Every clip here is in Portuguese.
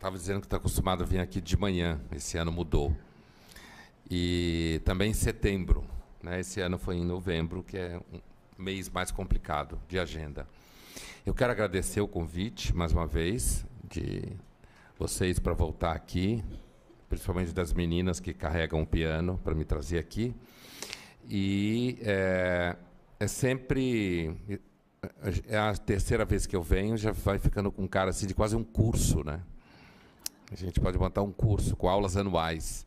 estava dizendo que está acostumado a vir aqui de manhã. Esse ano mudou. E também em setembro, né? Esse ano foi em novembro, que é um mês mais complicado de agenda. Eu quero agradecer o convite, mais uma vez, de vocês para voltar aqui, principalmente das meninas que carregam o piano para me trazer aqui. E é sempre... É a terceira vez que eu venho, já vai ficando com cara assim de quase um curso, né? A gente pode montar um curso com aulas anuais.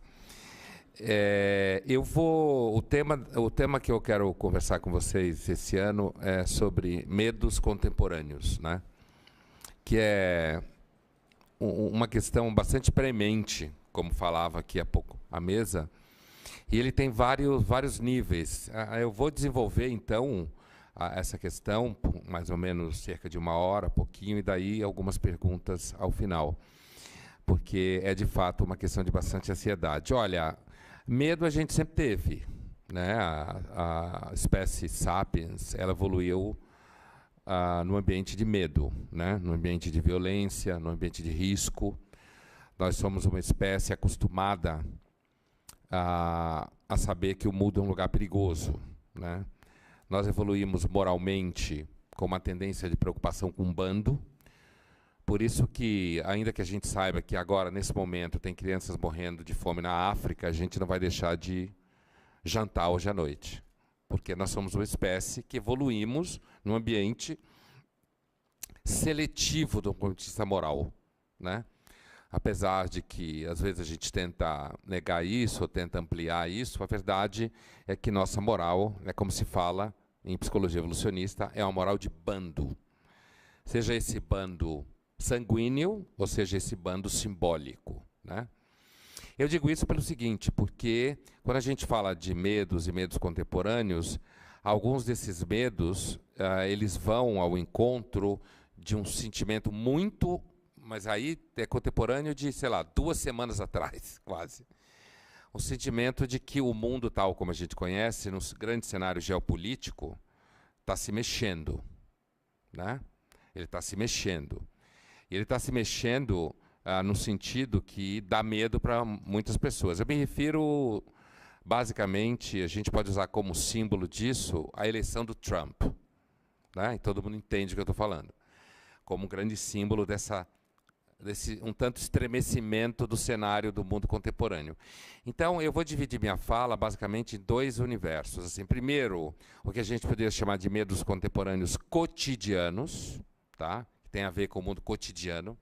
O tema que eu quero conversar com vocês esse ano é sobre medos contemporâneos, né? Que é uma questão bastante premente, como falava aqui há pouco a mesa, e ele tem vários níveis. Eu vou desenvolver, então, essa questão, por mais ou menos cerca de 1 hora, pouquinho, e daí algumas perguntas ao final, porque é, de fato, uma questão de bastante ansiedade. Olha, medo a gente sempre teve, né? A espécie sapiens, ela evoluiu no ambiente de medo, né? No ambiente de violência, no ambiente de risco. Nós somos uma espécie acostumada a saber que o mundo é um lugar perigoso, né? Nós evoluímos moralmente com uma tendência de preocupação com o bando. Por isso que, ainda que a gente saiba que agora, nesse momento, tem crianças morrendo de fome na África, a gente não vai deixar de jantar hoje à noite. Porque nós somos uma espécie que evoluímos num ambiente seletivo do ponto de vista moral, né? Apesar de que, às vezes, a gente tenta negar isso, ou tenta ampliar isso, a verdade é que nossa moral, é como se fala em psicologia evolucionista, é uma moral de bando. Seja esse bando sanguíneo, ou seja esse bando simbólico, né? Eu digo isso pelo seguinte, porque quando a gente fala de medos e medos contemporâneos, alguns desses medos, eles vão ao encontro de um sentimento muito, mas aí é contemporâneo de, sei lá, 2 semanas atrás, quase. O sentimento de que o mundo tal como a gente conhece, no grande cenário geopolítico, está se mexendo, né? Ele está se mexendo. E ele está se mexendo no sentido que dá medo para muitas pessoas. Eu me refiro, basicamente, a gente pode usar como símbolo disso a eleição do Trump, né? E todo mundo entende o que eu estou falando. Como um grande símbolo desse um tanto estremecimento do cenário do mundo contemporâneo. Então, eu vou dividir minha fala basicamente em 2 universos. Assim, primeiro, o que a gente poderia chamar de medos contemporâneos cotidianos, tá? Que tem a ver com o mundo cotidiano,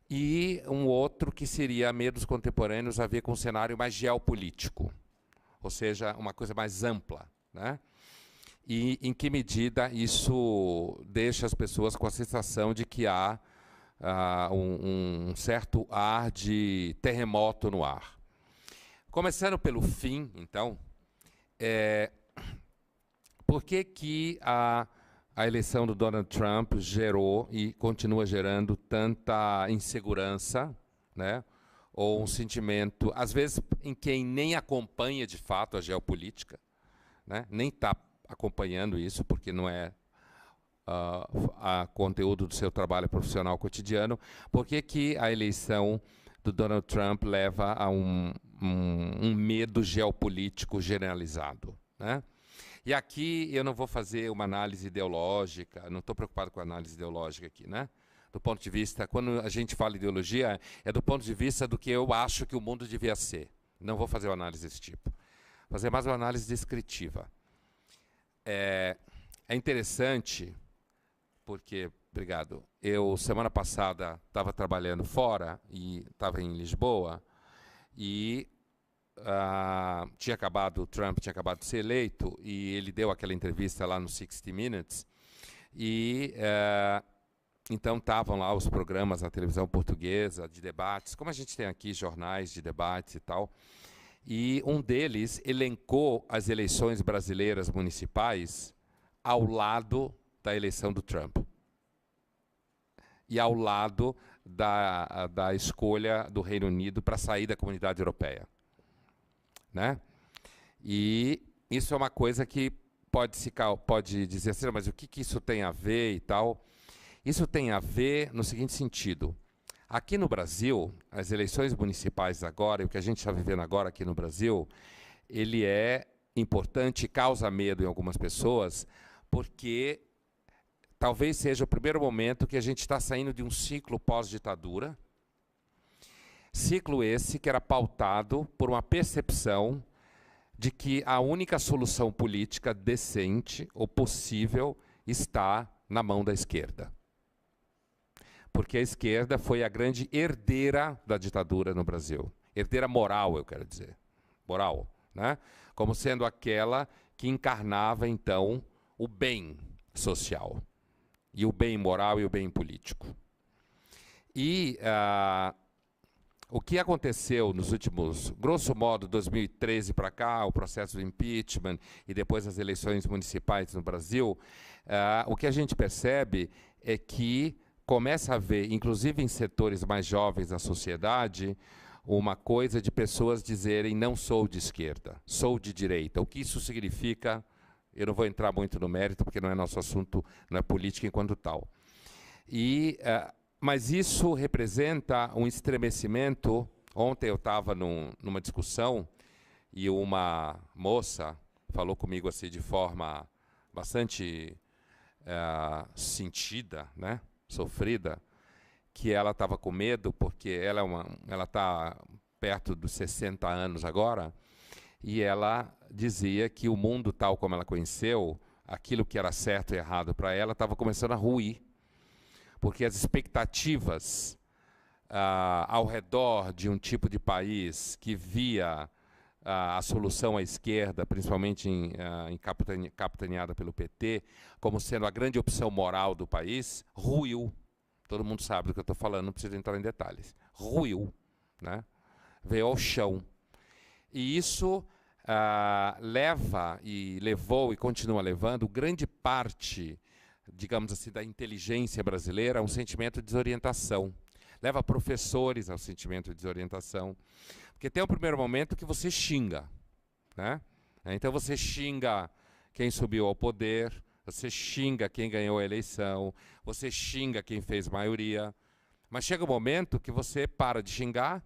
e um outro que seria medos contemporâneos a ver com o cenário mais geopolítico, ou seja, uma coisa mais ampla, né? E em que medida isso deixa as pessoas com a sensação de que há um certo ar de terremoto no ar. Começando pelo fim, então, por que a eleição do Donald Trump gerou e continua gerando tanta insegurança, né? Ou um sentimento, às vezes, em quem nem acompanha de fato a geopolítica, né? Nem está acompanhando isso, porque não é a conteúdo do seu trabalho profissional cotidiano. Por que a eleição do Donald Trump leva a um medo geopolítico generalizado, né? E aqui eu não vou fazer uma análise ideológica, não estou preocupado com a análise ideológica aqui, né? Do ponto de vista, quando a gente fala ideologia, é do ponto de vista do que eu acho que o mundo devia ser. Não vou fazer uma análise desse tipo. Vou fazer mais uma análise descritiva. É interessante, porque, obrigado, eu semana passada estava trabalhando fora, e estava em Lisboa, e o Trump tinha acabado de ser eleito, e ele deu aquela entrevista lá no 60 Minutes, e então estavam lá os programas na televisão portuguesa de debates, como a gente tem aqui jornais de debates e tal, e um deles elencou as eleições brasileiras municipais ao lado da eleição do Trump e ao lado da escolha do Reino Unido para sair da Comunidade Europeia, né? E isso é uma coisa que pode dizer assim, mas o que isso tem a ver e tal? Isso tem a ver no seguinte sentido: Aqui no Brasil, as eleições municipais agora, e o que a gente está vivendo agora aqui no Brasil, ele é importante e causa medo em algumas pessoas, porque talvez seja o primeiro momento que a gente está saindo de um ciclo pós-ditadura, ciclo esse que era pautado por uma percepção de que a única solução política decente ou possível está na mão da esquerda. Porque a esquerda foi a grande herdeira da ditadura no Brasil. Herdeira moral, eu quero dizer. Moral, né? Como sendo aquela que encarnava, então, o bem social. E o bem moral e o bem político. E o que aconteceu nos últimos, grosso modo, 2013 para cá, o processo do impeachment e depois as eleições municipais no Brasil, o que a gente percebe é que começa a haver, inclusive em setores mais jovens da sociedade, uma coisa de pessoas dizerem não sou de esquerda, sou de direita. O que isso significa, eu não vou entrar muito no mérito, porque não é nosso assunto, não é política enquanto tal. Mas isso representa um estremecimento. Ontem eu estava numa discussão e uma moça falou comigo assim de forma bastante sentida, né? Sofrida, que ela estava com medo porque ela está perto dos 60 anos agora, e ela dizia que o mundo tal como ela conheceu, aquilo que era certo e errado para ela, estava começando a ruir, porque as expectativas ao redor de um tipo de país que via a solução à esquerda, principalmente capitaneada pelo PT, como sendo a grande opção moral do país, ruiu. Todo mundo sabe do que eu estou falando, não preciso entrar em detalhes. Ruiu, né? Veio ao chão. E isso levou e continua levando grande parte, digamos assim, da inteligência brasileira a um sentimento de desorientação. Leva professores ao sentimento de desorientação. Porque tem um primeiro momento que você xinga, né? Então você xinga quem subiu ao poder, você xinga quem ganhou a eleição, você xinga quem fez maioria. Mas chega um momento que você para de xingar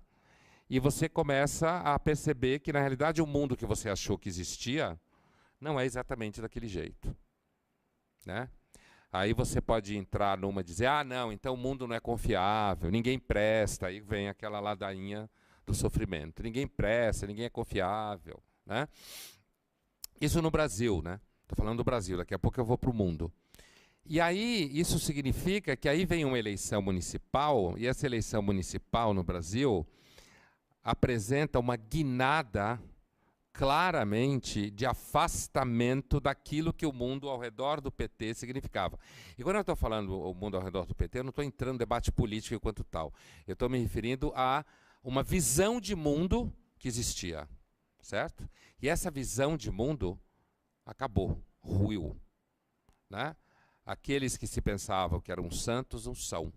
e você começa a perceber que, na realidade, o mundo que você achou que existia não é exatamente daquele jeito, né? Aí você pode entrar numa e dizer, não, então o mundo não é confiável, ninguém presta, aí vem aquela ladainha do sofrimento. Ninguém presta, ninguém é confiável, né? Isso no Brasil, né? Estou falando do Brasil, daqui a pouco eu vou para o mundo. E aí, isso significa que aí vem uma eleição municipal, e essa eleição municipal no Brasil apresenta uma guinada claramente de afastamento daquilo que o mundo ao redor do PT significava. E quando eu estou falando o mundo ao redor do PT, eu não estou entrando no debate político enquanto tal. Eu estou me referindo a uma visão de mundo que existia, certo? E essa visão de mundo acabou, ruiu, né? Aqueles que se pensavam que eram santos não são,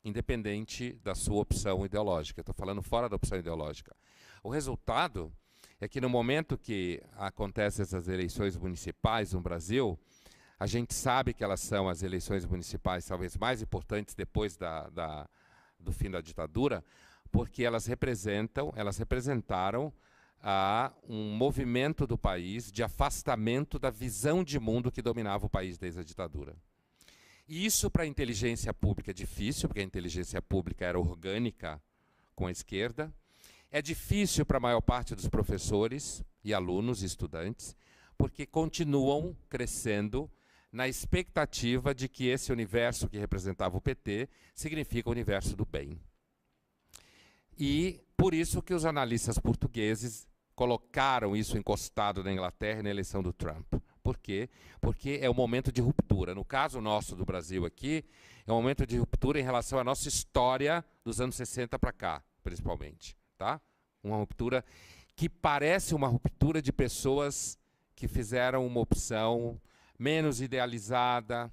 independente da sua opção ideológica. Estou falando fora da opção ideológica. O resultado é que no momento que acontecem essas eleições municipais no Brasil, a gente sabe que elas são as eleições municipais talvez mais importantes depois do fim da ditadura, porque elas representaram um movimento do país de afastamento da visão de mundo que dominava o país desde a ditadura. E isso para a inteligência pública é difícil, porque a inteligência pública era orgânica com a esquerda. É difícil para a maior parte dos professores e alunos e estudantes, porque continuam crescendo na expectativa de que esse universo que representava o PT significa o universo do bem. E por isso que os analistas portugueses colocaram isso encostado na Inglaterra na eleição do Trump. Por quê? Porque é um momento de ruptura. No caso nosso do Brasil aqui, é um momento de ruptura em relação à nossa história dos anos 60 para cá, principalmente. Tá? Uma ruptura que parece uma ruptura de pessoas que fizeram uma opção menos idealizada,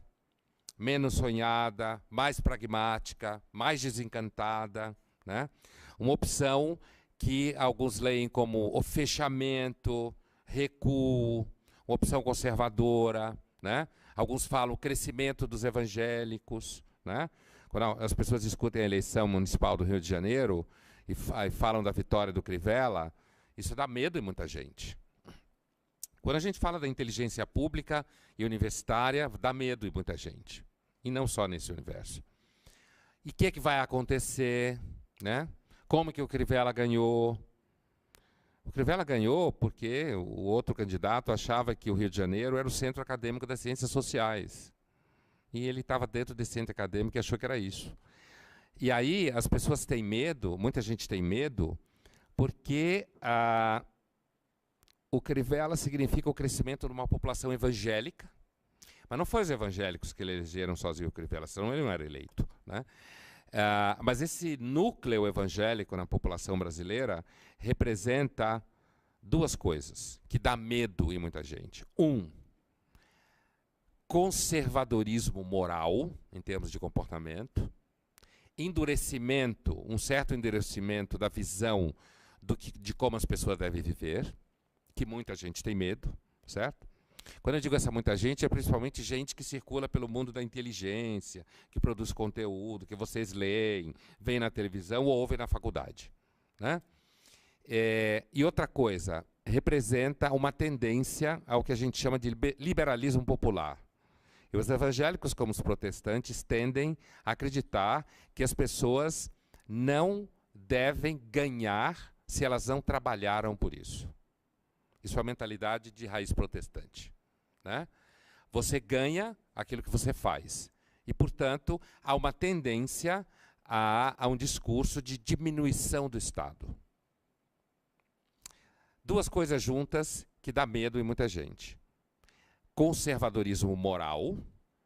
menos sonhada, mais pragmática, mais desencantada, né? Uma opção que alguns leem como o fechamento, recuo, uma opção conservadora, né? Alguns falam o crescimento dos evangélicos, né? Quando as pessoas discutem a eleição municipal do Rio de Janeiro e falam da vitória do Crivella, isso dá medo em muita gente. Quando a gente fala da inteligência pública e universitária, dá medo em muita gente. E não só nesse universo. E o que vai acontecer? Né? Como que o Crivella ganhou? O Crivella ganhou porque o outro candidato achava que o Rio de Janeiro era o centro acadêmico das ciências sociais. E ele estava dentro desse centro acadêmico e achou que era isso. E aí as pessoas têm medo, muita gente tem medo, porque o Crivella significa o crescimento de uma população evangélica. Mas não foi os evangélicos que elegeram sozinho o Crivella, senão ele não era eleito. Né? Mas esse núcleo evangélico na população brasileira representa duas coisas que dá medo em muita gente. Conservadorismo moral, em termos de comportamento. Endurecimento, um certo endurecimento da visão de como as pessoas devem viver, que muita gente tem medo, certo? Quando eu digo essa muita gente, é principalmente gente que circula pelo mundo da inteligência, que produz conteúdo, que vocês leem, veem na televisão ou ouvem na faculdade. Né? E outra coisa, representa uma tendência ao que a gente chama de liberalismo popular. E os evangélicos, como os protestantes, tendem a acreditar que as pessoas não devem ganhar se elas não trabalharam por isso. Isso é a mentalidade de raiz protestante. Né? Você ganha aquilo que você faz. E, portanto, há uma tendência a um discurso de diminuição do Estado. Duas coisas juntas que dá medo em muita gente. Conservadorismo moral,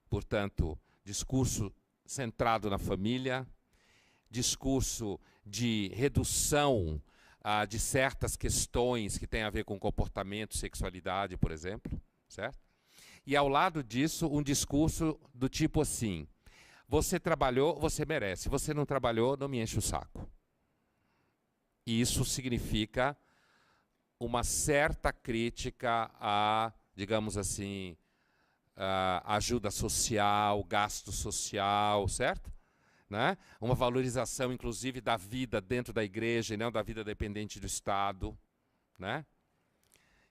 portanto, discurso centrado na família, discurso de redução de certas questões que têm a ver com comportamento, sexualidade, por exemplo, certo? E ao lado disso, um discurso do tipo assim: você trabalhou, você merece, você não trabalhou, não me enche o saco. E isso significa uma certa crítica a, digamos assim, ajuda social, gasto social, certo? Né? Uma valorização, inclusive, da vida dentro da igreja e não da vida dependente do Estado. Né?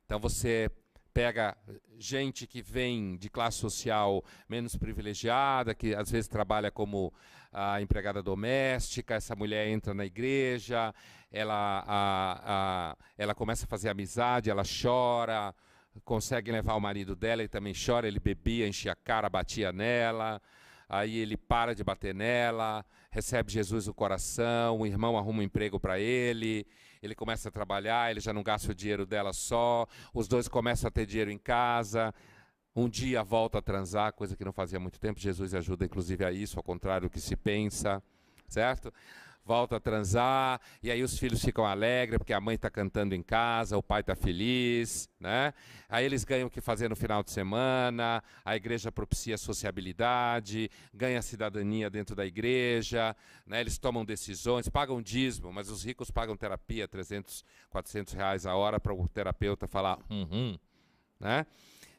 Então você pega gente que vem de classe social menos privilegiada, que às vezes trabalha como empregada doméstica, essa mulher entra na igreja, ela começa a fazer amizade, ela chora, consegue levar o marido dela, ele também chora, ele bebia, enchia a cara, batia nela, aí ele para de bater nela, recebe Jesus no coração, o irmão arruma um emprego para ele começa a trabalhar, ele já não gasta o dinheiro dela só, os dois começam a ter dinheiro em casa, um dia volta a transar, coisa que não fazia há muito tempo, Jesus ajuda inclusive a isso, ao contrário do que se pensa, certo? Volta a transar, e aí os filhos ficam alegres, porque a mãe está cantando em casa, o pai está feliz, né? Aí eles ganham o que fazer no final de semana, a igreja propicia sociabilidade, ganha cidadania dentro da igreja, né? Eles tomam decisões, pagam dízimo, mas os ricos pagam terapia, 300, 400 reais a hora para o terapeuta falar né?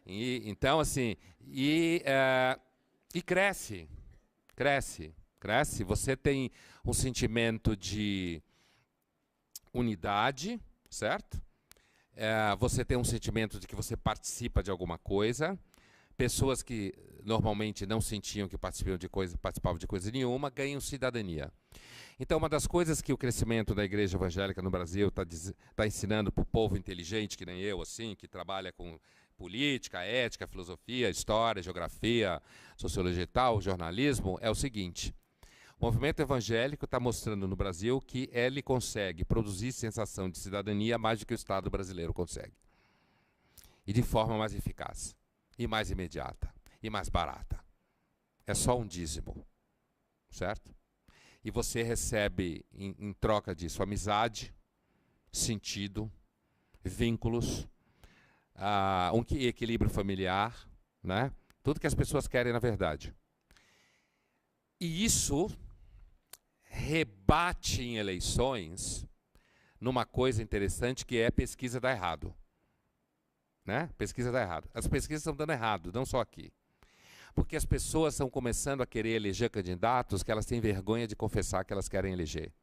Então, assim, e cresce, você tem um sentimento de unidade, certo? Você tem um sentimento de que você participa de alguma coisa. Pessoas que normalmente não sentiam que participavam de coisa nenhuma, ganham cidadania. Então, uma das coisas que o crescimento da igreja evangélica no Brasil está ensinando para o povo inteligente, que nem eu, assim, que trabalha com política, ética, filosofia, história, geografia, sociologia e tal, jornalismo, é o seguinte: o movimento evangélico está mostrando no Brasil que ele consegue produzir sensação de cidadania mais do que o Estado brasileiro consegue. E de forma mais eficaz, e mais imediata, e mais barata. É só um dízimo, certo? E você recebe, em troca disso, amizade, sentido, vínculos, um equilíbrio familiar, né? Tudo que as pessoas querem na verdade. E isso rebate em eleições numa coisa interessante que é pesquisa dá errado. Né? Pesquisa dá errado. As pesquisas estão dando errado, não só aqui. Porque as pessoas estão começando a querer eleger candidatos que elas têm vergonha de confessar que elas querem eleger.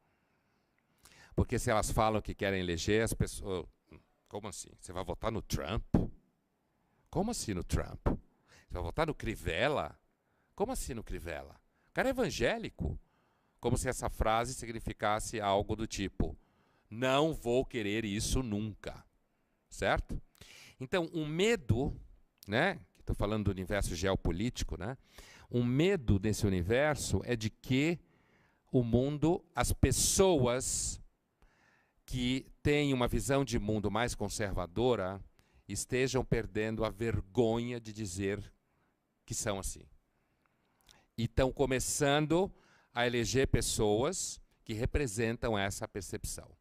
Porque se elas falam que querem eleger, as pessoas... Como assim? Você vai votar no Trump? Como assim no Trump? Você vai votar no Crivella? Como assim no Crivella? O cara é evangélico. Como se essa frase significasse algo do tipo: não vou querer isso nunca. Certo? Então, um medo, né? Estou falando do universo geopolítico, né? Um medo desse universo é de que o mundo, as pessoas que têm uma visão de mundo mais conservadora estejam perdendo a vergonha de dizer que são assim. E estão começando a eleger pessoas que representam essa percepção.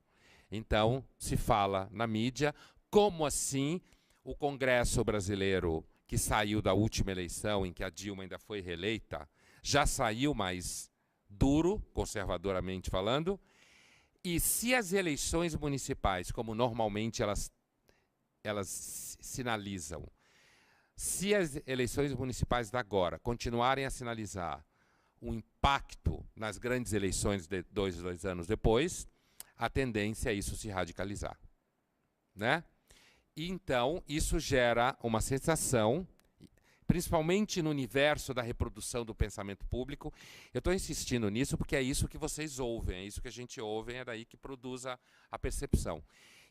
Então, se fala na mídia, como assim o Congresso brasileiro, que saiu da última eleição, em que a Dilma ainda foi reeleita, já saiu mais duro, conservadoramente falando, e se as eleições municipais, como normalmente elas sinalizam, se as eleições municipais da agora continuarem a sinalizar o impacto nas grandes eleições de dois anos depois, a tendência é isso se radicalizar, né? E então, isso gera uma sensação, principalmente no universo da reprodução do pensamento público. Eu estou insistindo nisso porque é isso que vocês ouvem, é isso que a gente ouve, é daí que produz a percepção.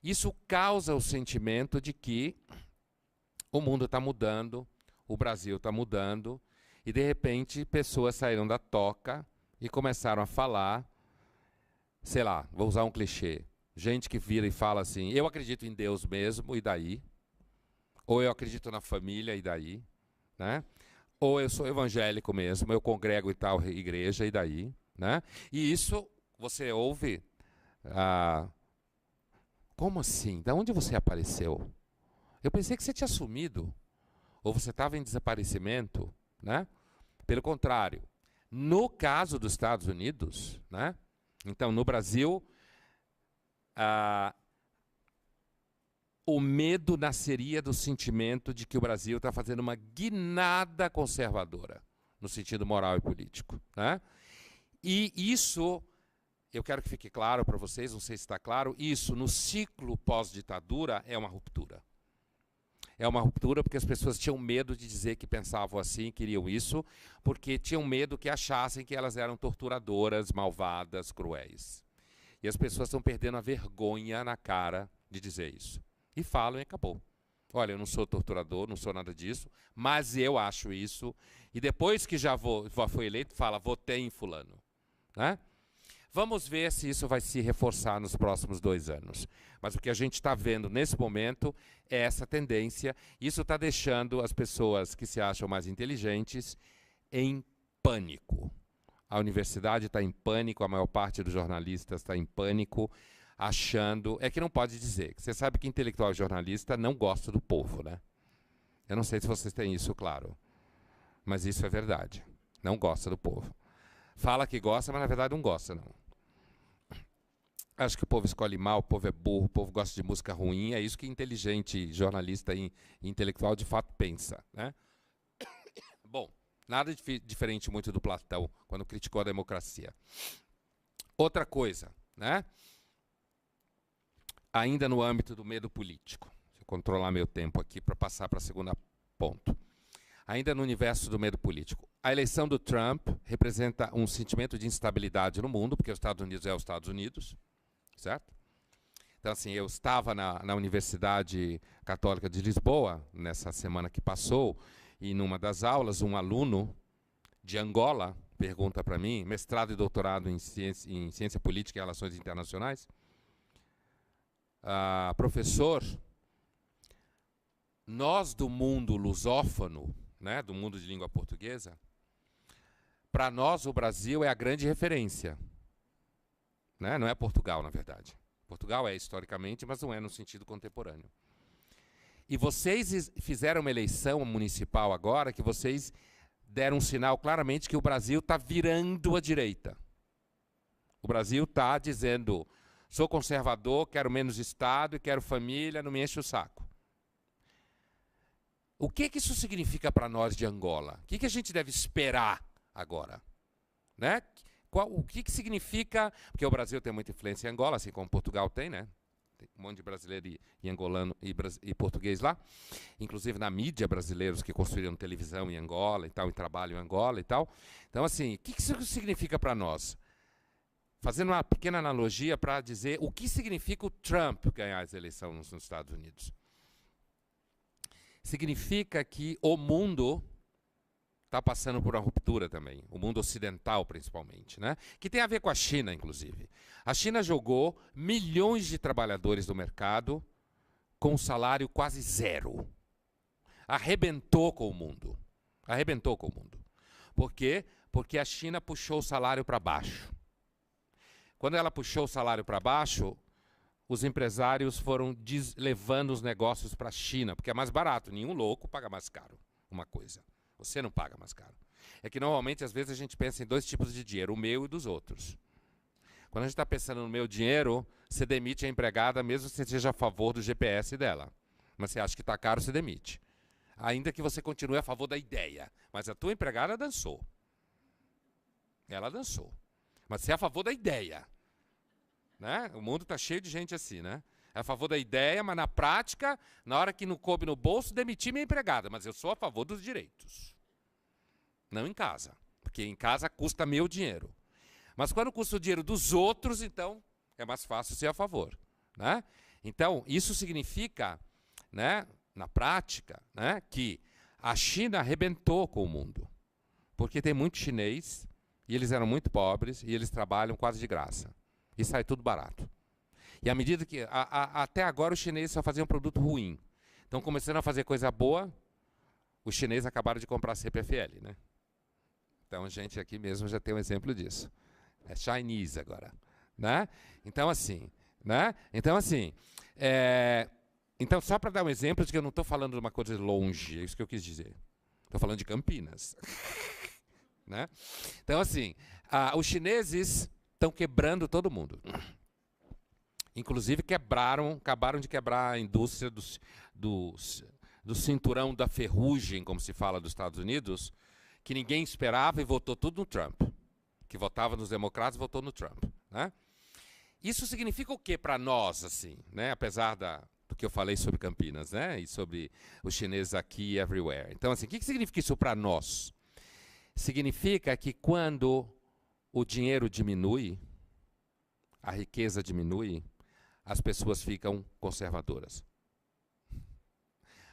Isso causa o sentimento de que o mundo está mudando, o Brasil está mudando, e de repente pessoas saíram da toca e começaram a falar, sei lá, vou usar um clichê, gente que vira e fala assim: eu acredito em Deus mesmo, e daí? Ou eu acredito na família, e daí? Né? Ou eu sou evangélico mesmo, eu congrego em tal igreja, e daí? Né? E isso você ouve... como assim? De onde você apareceu? Eu pensei que você tinha sumido. Ou você estava em desaparecimento, né? Pelo contrário, no caso dos Estados Unidos, né? Então, no Brasil, o medo nasceria do sentimento de que o Brasil está fazendo uma guinada conservadora, no sentido moral e político, né? E isso, eu quero que fique claro para vocês, não sei se está claro, isso no ciclo pós-ditadura é uma ruptura. É uma ruptura porque as pessoas tinham medo de dizer que pensavam assim, queriam isso, porque tinham medo que achassem que elas eram torturadoras, malvadas, cruéis. E as pessoas estão perdendo a vergonha na cara de dizer isso. E falam e acabou. Olha, eu não sou torturador, não sou nada disso, mas eu acho isso. E depois que já foi eleito, fala, votei em fulano. Né? Vamos ver se isso vai se reforçar nos próximos 2 anos. Mas o que a gente está vendo nesse momento é essa tendência. Isso está deixando as pessoas que se acham mais inteligentes em pânico. A universidade está em pânico, a maior parte dos jornalistas está em pânico, achando... É que não pode dizer. Você sabe que intelectual e jornalista não gosta do povo, né? Eu não sei se vocês têm isso claro, mas isso é verdade. Não gosta do povo. Fala que gosta, mas na verdade não gosta, não. Acho que o povo escolhe mal, o povo é burro, o povo gosta de música ruim. É isso que inteligente, jornalista e intelectual de fato pensa, né? Bom, nada diferente muito do Platão, quando criticou a democracia. Outra coisa, né? Ainda no âmbito do medo político. Deixa eu controlar meu tempo aqui para passar para a segunda ponto. Ainda no universo do medo político. A eleição do Trump representa um sentimento de instabilidade no mundo, porque os Estados Unidos é os Estados Unidos, certo? Então, assim, eu estava na Universidade Católica de Lisboa, nessa semana que passou, e numa das aulas, um aluno de Angola pergunta para mim, mestrado e doutorado em ciência política e relações internacionais, professor, nós do mundo lusófono, né, do mundo de língua portuguesa, para nós o Brasil é a grande referência. Né? Não é Portugal, na verdade. Portugal é historicamente, mas não é no sentido contemporâneo. E vocês fizeram uma eleição municipal agora que vocês deram um sinal claramente que o Brasil está virando à direita. O Brasil está dizendo, sou conservador, quero menos Estado e quero família, não me enche o saco. O que isso significa para nós de Angola? O que a gente deve esperar agora? Né? O que significa... Porque o Brasil tem muita influência em Angola, assim como Portugal tem, né? Tem um monte de brasileiro e angolano e português lá. Inclusive na mídia, brasileiros que construíram televisão em Angola e tal, e trabalham em Angola e tal. Então, assim, o que isso significa para nós? Fazendo uma pequena analogia para dizer o que significa o Trump ganhar as eleições nos Estados Unidos. Significa que o mundo está passando por uma ruptura também, o mundo ocidental principalmente, né? Que tem a ver com a China, inclusive. A China jogou milhões de trabalhadores do mercado com um salário quase zero. Arrebentou com o mundo. Arrebentou com o mundo. Por quê? Porque a China puxou o salário para baixo. Quando ela puxou o salário para baixo, os empresários foram levando os negócios para a China, porque é mais barato. Nenhum louco paga mais caro uma coisa. Você não paga mais caro. É que normalmente, às vezes, a gente pensa em dois tipos de dinheiro, o meu e dos outros. Quando a gente está pensando no meu dinheiro, você demite a empregada, mesmo que você seja a favor do GPS dela. Mas você acha que está caro, você demite. Ainda que você continue a favor da ideia. Mas a tua empregada dançou. Ela dançou. Mas você é a favor da ideia. Né? O mundo está cheio de gente assim, né? É a favor da ideia, mas na prática, na hora que não coube no bolso, demiti minha empregada. Mas eu sou a favor dos direitos. Não em casa. Porque em casa custa meu dinheiro. Mas quando custa o dinheiro dos outros, então é mais fácil ser a favor. Né? Então, isso significa, né, na prática, né, que a China arrebentou com o mundo. Porque tem muito chinês, e eles eram muito pobres, e eles trabalham quase de graça. E sai tudo barato. E à medida que... até agora os chineses só faziam produto ruim. Então, começando a fazer coisa boa, os chineses acabaram de comprar a CPFL. Né? Então, a gente aqui mesmo já tem um exemplo disso. É Chinese agora. Né? Então, assim... Né? Então, só para dar um exemplo de que eu não estou falando de uma coisa longe, é isso que eu quis dizer. Estou falando de Campinas. Né? Então, assim, os chineses estão quebrando todo mundo. Inclusive, acabaram de quebrar a indústria do cinturão da ferrugem, como se fala dos Estados Unidos, que ninguém esperava e votou tudo no Trump. Que votava nos democratas e votou no Trump. Né? Isso significa o que para nós, assim, né? Apesar do que eu falei sobre Campinas, né? E sobre os chineses aqui e everywhere. Então, assim, o que significa isso para nós? Significa que quando o dinheiro diminui, a riqueza diminui, as pessoas ficam conservadoras.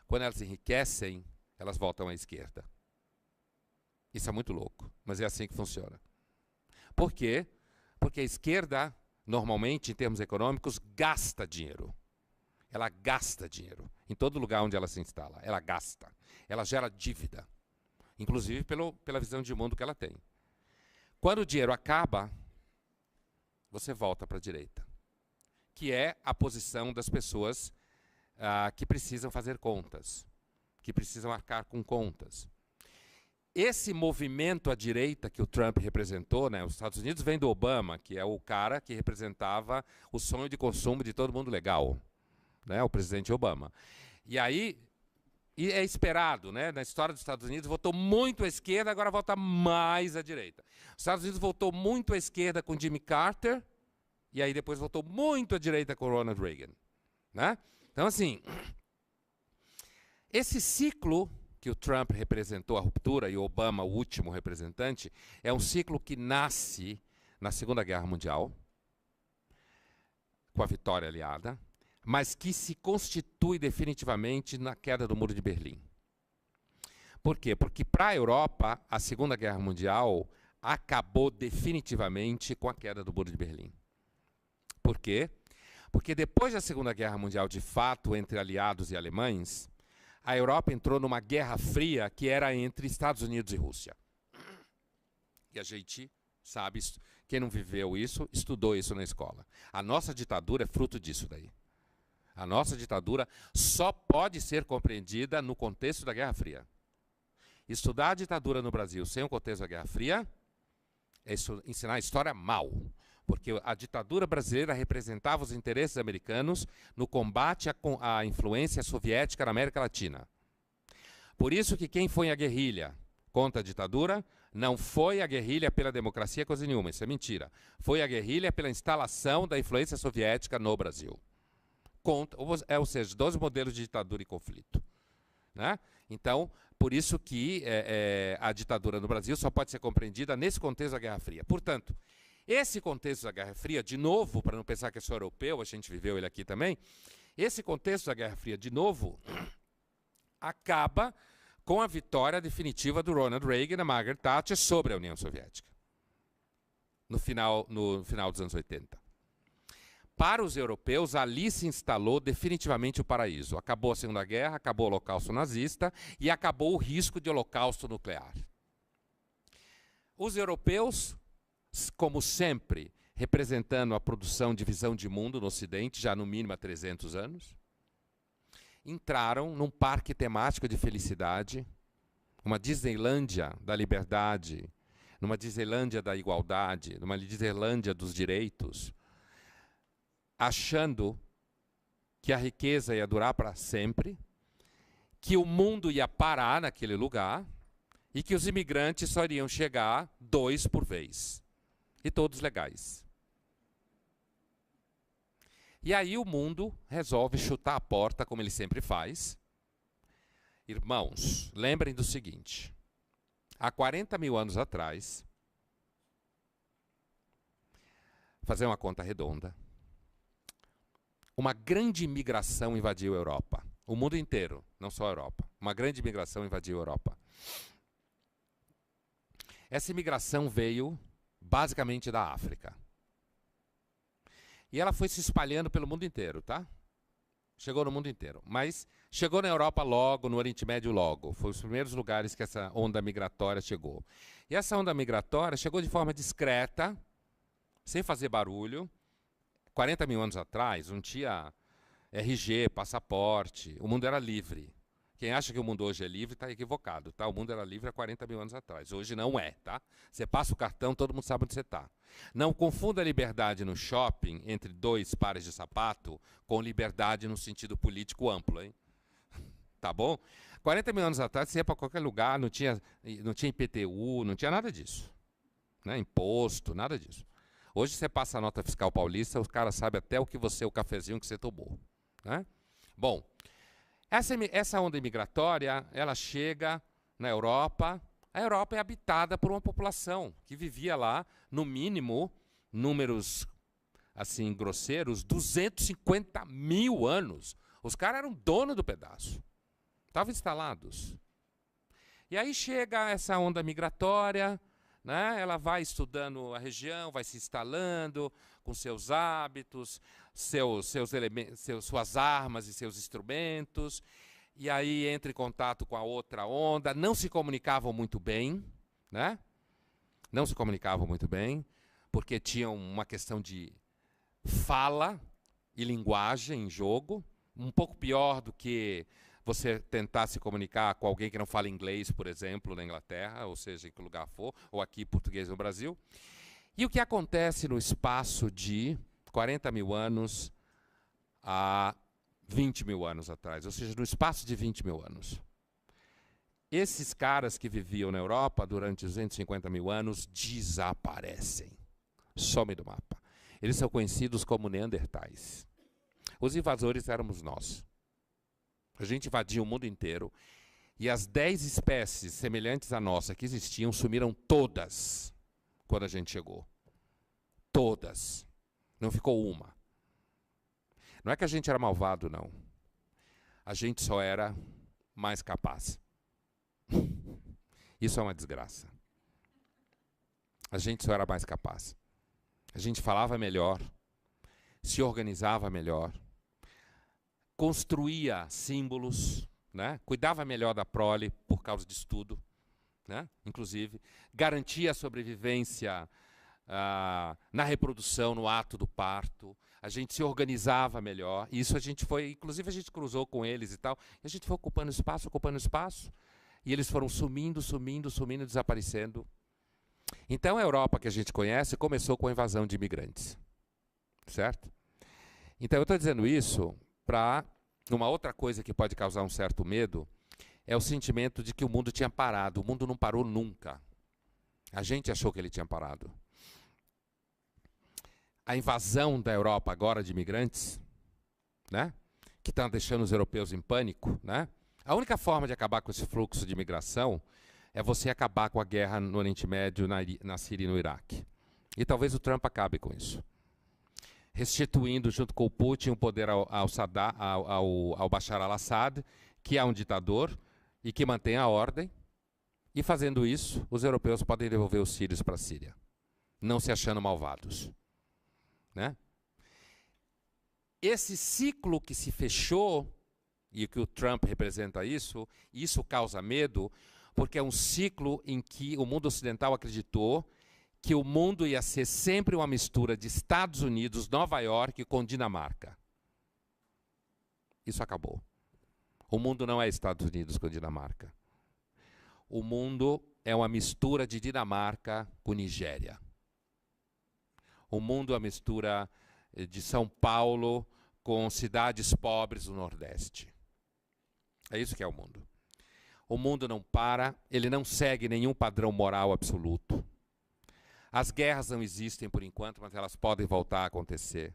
Quando elas enriquecem, elas voltam à esquerda. Isso é muito louco, mas é assim que funciona. Por quê? Porque a esquerda, normalmente, em termos econômicos, gasta dinheiro. Ela gasta dinheiro. Em todo lugar onde ela se instala, ela gasta. Ela gera dívida. Inclusive pela visão de mundo que ela tem. Quando o dinheiro acaba, você volta para a direita. Que é a posição das pessoas que precisam fazer contas. Que precisam arcar com contas. Esse movimento à direita que o Trump representou, né, os Estados Unidos vem do Obama, que é o cara que representava o sonho de consumo de todo mundo legal. Né, o presidente Obama. E aí, é esperado, né, na história dos Estados Unidos, votou muito à esquerda, agora vota mais à direita. Os Estados Unidos votou muito à esquerda com Jimmy Carter, e aí depois votou muito à direita com Ronald Reagan. Né? Então, assim, esse ciclo que o Trump representou a ruptura e o Obama, o último representante, é um ciclo que nasce na Segunda Guerra Mundial, com a vitória aliada, mas que se constitui definitivamente na queda do Muro de Berlim. Por quê? Porque para a Europa, a Segunda Guerra Mundial acabou definitivamente com a queda do Muro de Berlim. Por quê? Porque depois da Segunda Guerra Mundial, de fato, entre aliados e alemães, a Europa entrou numa guerra fria que era entre Estados Unidos e Rússia. E a gente sabe, quem não viveu isso, estudou isso na escola. A nossa ditadura é fruto disso daí. A nossa ditadura só pode ser compreendida no contexto da Guerra Fria. Estudar a ditadura no Brasil sem o contexto da Guerra Fria é ensinar a história mal. Porque a ditadura brasileira representava os interesses americanos no combate à influência soviética na América Latina. Por isso que quem foi a guerrilha contra a ditadura não foi a guerrilha pela democracia, coisa nenhuma, isso é mentira. Foi a guerrilha pela instalação da influência soviética no Brasil. Ou seja, 12 modelos de ditadura e conflito. Né? Então, por isso que a ditadura no Brasil só pode ser compreendida nesse contexto da Guerra Fria. Portanto, esse contexto da Guerra Fria, de novo, para não pensar que é só europeu, a gente viveu ele aqui também, esse contexto da Guerra Fria, de novo, acaba com a vitória definitiva do Ronald Reagan e da Margaret Thatcher sobre a União Soviética, no final dos anos 80. Para os europeus, ali se instalou definitivamente o paraíso. Acabou a Segunda Guerra, acabou o Holocausto nazista e acabou o risco de holocausto nuclear. Os europeus, como sempre, representando a produção de visão de mundo no Ocidente, já no mínimo há 300 anos, entraram num parque temático de felicidade, uma Disneylândia da liberdade, numa Disneylândia da igualdade, numa Disneylândia dos direitos, achando que a riqueza ia durar para sempre, que o mundo ia parar naquele lugar e que os imigrantes só iriam chegar 2 por vez. E todos legais. E aí o mundo resolve chutar a porta, como ele sempre faz. Irmãos, lembrem do seguinte. Há 40 mil anos atrás, fazer uma conta redonda, uma grande imigração invadiu a Europa. O mundo inteiro, não só a Europa. Uma grande imigração invadiu a Europa. Essa imigração veio basicamente da África. E ela foi se espalhando pelo mundo inteiro, tá? Chegou no mundo inteiro. Mas chegou na Europa logo, no Oriente Médio logo. Foi os primeiros lugares que essa onda migratória chegou. E essa onda migratória chegou de forma discreta, sem fazer barulho. 40 mil anos atrás, não tinha RG, passaporte, o mundo era livre. Quem acha que o mundo hoje é livre está equivocado, tá? O mundo era livre há 40 mil anos atrás. Hoje não é, tá? Você passa o cartão, todo mundo sabe onde você está. Não confunda a liberdade no shopping entre 2 pares de sapato com liberdade no sentido político amplo, hein? Tá bom? 40 mil anos atrás, você ia para qualquer lugar, não tinha IPTU, não tinha nada disso. Né? Imposto, nada disso. Hoje você passa a nota fiscal paulista, os caras sabem até o cafezinho que você tomou. Né? Bom, essa onda imigratória, ela chega na Europa. A Europa é habitada por uma população que vivia lá, no mínimo, números assim grosseiros, 250 mil anos. Os caras eram donos do pedaço. Estavam instalados. E aí chega essa onda migratória, né? Ela vai estudando a região, vai se instalando com seus hábitos, suas armas e seus instrumentos, e aí entra em contato com a outra onda. Não se comunicavam muito bem, né? Não se comunicavam muito bem, porque tinham uma questão de fala e linguagem em jogo, um pouco pior do que você tentar se comunicar com alguém que não fala inglês, por exemplo, na Inglaterra, ou seja, em que lugar for, ou aqui português no Brasil. E o que acontece no espaço de 40 mil anos a 20 mil anos atrás, ou seja, no espaço de 20 mil anos. Esses caras que viviam na Europa durante 250 mil anos desaparecem, somem do mapa. Eles são conhecidos como neandertais. Os invasores éramos nós. A gente invadiu o mundo inteiro e as 10 espécies semelhantes à nossa que existiam sumiram todas quando a gente chegou. Todas. Não ficou uma. Não é que a gente era malvado, não. A gente só era mais capaz. Isso é uma desgraça. A gente só era mais capaz. A gente falava melhor, se organizava melhor, construía símbolos, né? Cuidava melhor da prole por causa de estudo, né? Inclusive, garantia a sobrevivência na reprodução, no ato do parto. A gente se organizava melhor. E isso a gente foi, inclusive a gente cruzou com eles e tal, e a gente foi ocupando espaço, e eles foram sumindo, desaparecendo. Então a Europa que a gente conhece começou com a invasão de imigrantes, certo? Então eu estou dizendo isso para uma outra coisa que pode causar um certo medo, é o sentimento de que o mundo tinha parado. O mundo não parou nunca. A gente achou que ele tinha parado. A invasão da Europa agora de imigrantes, né, que está deixando os europeus em pânico, né? A única forma de acabar com esse fluxo de imigração é você acabar com a guerra no Oriente Médio, na Síria e no Iraque. E talvez o Trump acabe com isso. Restituindo, junto com o Putin, o poder ao Bashar al-Assad, que é um ditador e que mantém a ordem. E fazendo isso, os europeus podem devolver os sírios para a Síria, não se achando malvados, né? Esse ciclo que se fechou, e que o Trump representa isso causa medo, porque é um ciclo em que o mundo ocidental acreditou que o mundo ia ser sempre uma mistura de Estados Unidos, Nova York com Dinamarca. Isso acabou. O mundo não é Estados Unidos com Dinamarca. O mundo é uma mistura de Dinamarca com Nigéria. O mundo é uma mistura de São Paulo com cidades pobres do Nordeste. É isso que é o mundo. O mundo não para, ele não segue nenhum padrão moral absoluto. As guerras não existem por enquanto, mas elas podem voltar a acontecer.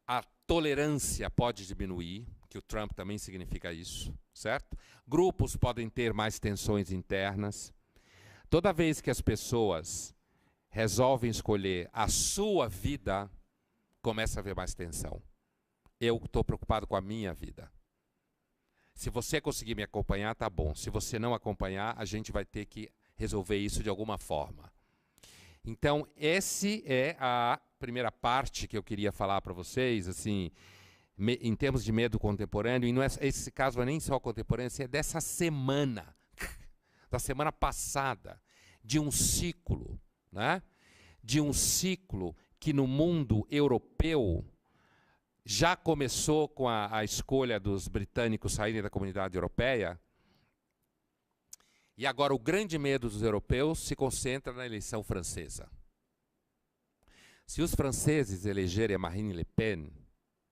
A tolerância pode diminuir, que o Trump também significa isso, certo? Grupos podem ter mais tensões internas. Toda vez que as pessoas resolvem escolher a sua vida, começa a haver mais tensão. Eu estou preocupado com a minha vida. Se você conseguir me acompanhar, tá bom. Se você não acompanhar, a gente vai ter que resolver isso de alguma forma. Então, essa é a primeira parte que eu queria falar para vocês, assim, em termos de medo contemporâneo, e não é, esse caso não é nem só contemporâneo, é dessa semana, da semana passada, de um ciclo, né? De um ciclo que no mundo europeu já começou com a escolha dos britânicos saírem da comunidade europeia, e agora o grande medo dos europeus se concentra na eleição francesa. Se os franceses elegerem a Marine Le Pen,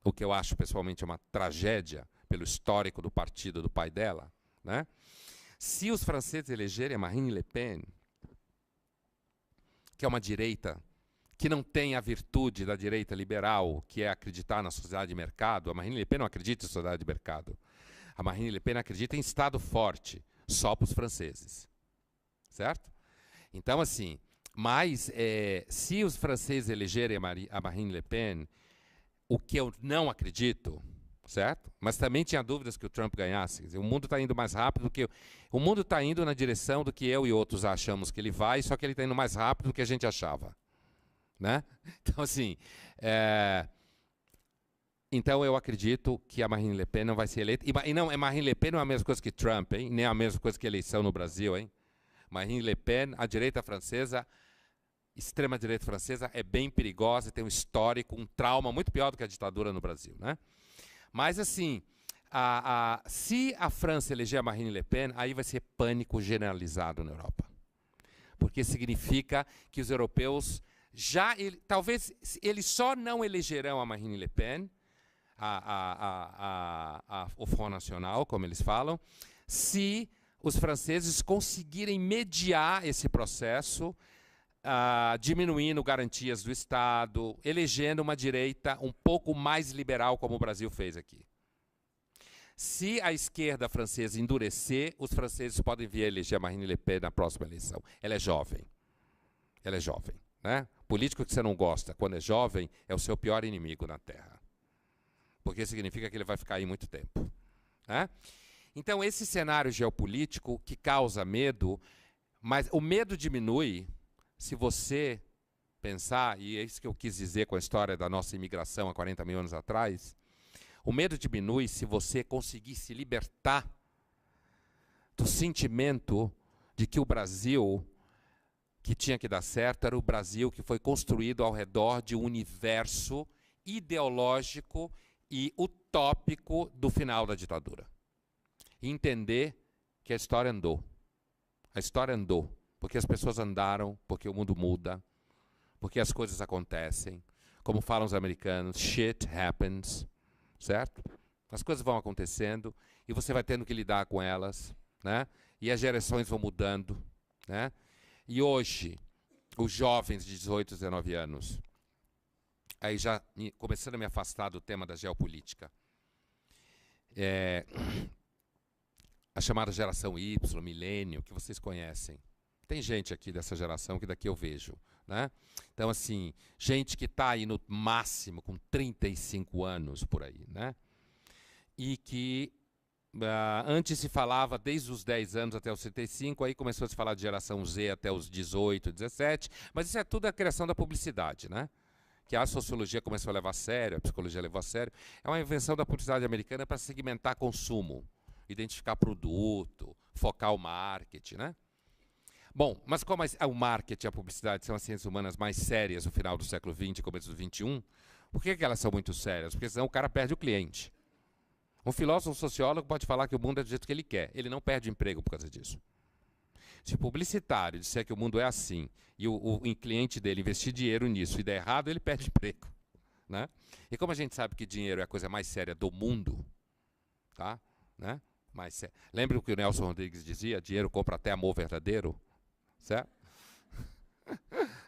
o que eu acho pessoalmente uma tragédia pelo histórico do partido do pai dela, né? Se os franceses elegerem a Marine Le Pen, que é uma direita que não tem a virtude da direita liberal, que é acreditar na sociedade de mercado, a Marine Le Pen não acredita em sociedade de mercado. A Marine Le Pen acredita em Estado forte, só para os franceses. Certo? Então, assim, mas se os franceses elegerem a Marine Le Pen, o que eu não acredito, certo? Mas também tinha dúvidas que o Trump ganhasse. Quer dizer, o mundo está indo mais rápido do que... O mundo está indo na direção do que eu e outros achamos que ele vai, só que ele está indo mais rápido do que a gente achava. Né? Então, assim, então eu acredito que a Marine Le Pen não vai ser eleita. E não, Marine Le Pen não é a mesma coisa que Trump, hein? Nem a mesma coisa que eleição no Brasil, hein? Marine Le Pen, a direita francesa, extrema-direita francesa, é bem perigosa, tem um histórico, um trauma muito pior do que a ditadura no Brasil, né? Mas, assim, se a França eleger a Marine Le Pen, aí vai ser pânico generalizado na Europa. Porque significa que os europeus... talvez eles só não elegerão a Marine Le Pen, o Front National, como eles falam, se os franceses conseguirem mediar esse processo, diminuindo garantias do Estado, elegendo uma direita um pouco mais liberal, como o Brasil fez aqui. Se a esquerda francesa endurecer, os franceses podem vir a eleger a Marine Le Pen na próxima eleição. Ela é jovem. Ela é jovem. Né? Político que você não gosta, quando é jovem, é o seu pior inimigo na Terra. Porque significa que ele vai ficar aí muito tempo. Né? Então, esse cenário geopolítico que causa medo, mas o medo diminui se você pensar, e é isso que eu quis dizer com a história da nossa imigração há 40 mil anos atrás, o medo diminui se você conseguir se libertar do sentimento de que o Brasil... que tinha que dar certo, era o Brasil que foi construído ao redor de um universo ideológico e utópico do final da ditadura. E entender que a história andou. A história andou, porque as pessoas andaram, porque o mundo muda, porque as coisas acontecem. Como falam os americanos, shit happens, certo? As coisas vão acontecendo e você vai tendo que lidar com elas, né? E as gerações vão mudando, né? E hoje, os jovens de 18, 19 anos, aí já começando a me afastar do tema da geopolítica, a chamada geração Y, milênio, que vocês conhecem. Tem gente aqui dessa geração que daqui eu vejo, né? Então, assim, gente que está aí no máximo com 35 anos por aí, né? E que antes se falava desde os 10 anos até os 35, aí começou a se falar de geração Z até os 18, 17, mas isso é tudo a criação da publicidade, né? Que a sociologia começou a levar a sério, a psicologia levou a sério. É uma invenção da publicidade americana para segmentar consumo, identificar produto, focar o marketing, né? Bom, mas como o marketing e a publicidade são as ciências humanas mais sérias no final do século XX e começo do XXI, por que elas são muito sérias? Porque senão o cara perde o cliente. Um filósofo, um sociólogo pode falar que o mundo é do jeito que ele quer. Ele não perde emprego por causa disso. Se o publicitário disser que o mundo é assim e o cliente dele investir dinheiro nisso e der errado, ele perde emprego, né? E como a gente sabe que dinheiro é a coisa mais séria do mundo, tá? Né? Lembra o que o Nelson Rodrigues dizia? Dinheiro compra até amor verdadeiro, certo?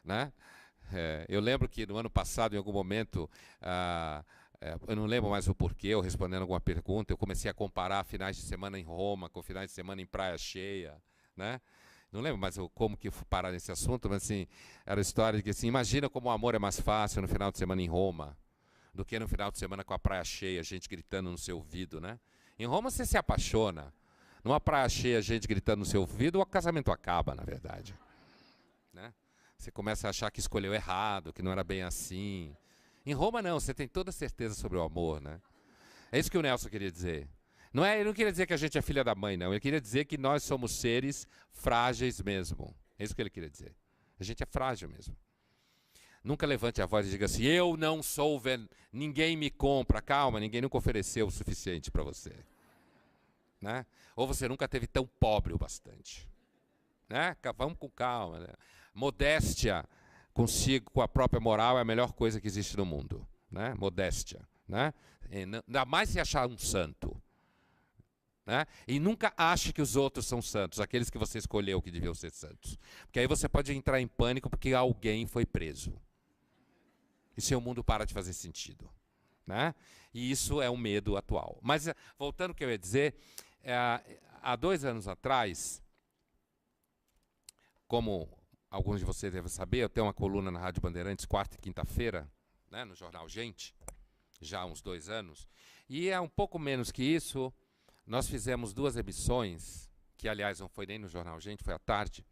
Né? Eu lembro que no ano passado, em algum momento, eu não lembro mais o porquê, eu respondendo alguma pergunta, eu comecei a comparar finais de semana em Roma com finais de semana em praia cheia, né? Não lembro mais como que fui parar nesse assunto, mas assim, era a história de que assim, imagina como o amor é mais fácil no final de semana em Roma do que no final de semana com a praia cheia, gente gritando no seu ouvido, né? Em Roma você se apaixona. Numa praia cheia, gente gritando no seu ouvido, o casamento acaba, na verdade. Né? Você começa a achar que escolheu errado, que não era bem assim. Em Roma não, você tem toda certeza sobre o amor, né? É isso que o Nelson queria dizer. Ele não queria dizer que a gente é filha da mãe, não. Ele queria dizer que nós somos seres frágeis mesmo. É isso que ele queria dizer. A gente é frágil mesmo. Nunca levante a voz e diga assim, eu não sou, ninguém me compra. Calma, ninguém nunca ofereceu o suficiente para você. Né? Ou você nunca teve tão pobre o bastante. Né? Vamos com calma. Né? Modéstia consigo, com a própria moral, é a melhor coisa que existe no mundo. Né? Modéstia. Né? Ainda mais se achar um santo. Né? E nunca ache que os outros são santos, aqueles que você escolheu que deviam ser santos. Porque aí você pode entrar em pânico porque alguém foi preso. E seu mundo para de fazer sentido. Né? E isso é um medo atual. Mas, voltando ao que eu ia dizer, há 2 anos atrás, como alguns de vocês devem saber, eu tenho uma coluna na Rádio Bandeirantes, quarta e quinta-feira, né, no jornal Gente, já há uns 2 anos. E um pouco menos que isso, nós fizemos 2 emissões, que aliás não foi nem no jornal Gente, foi à tarde,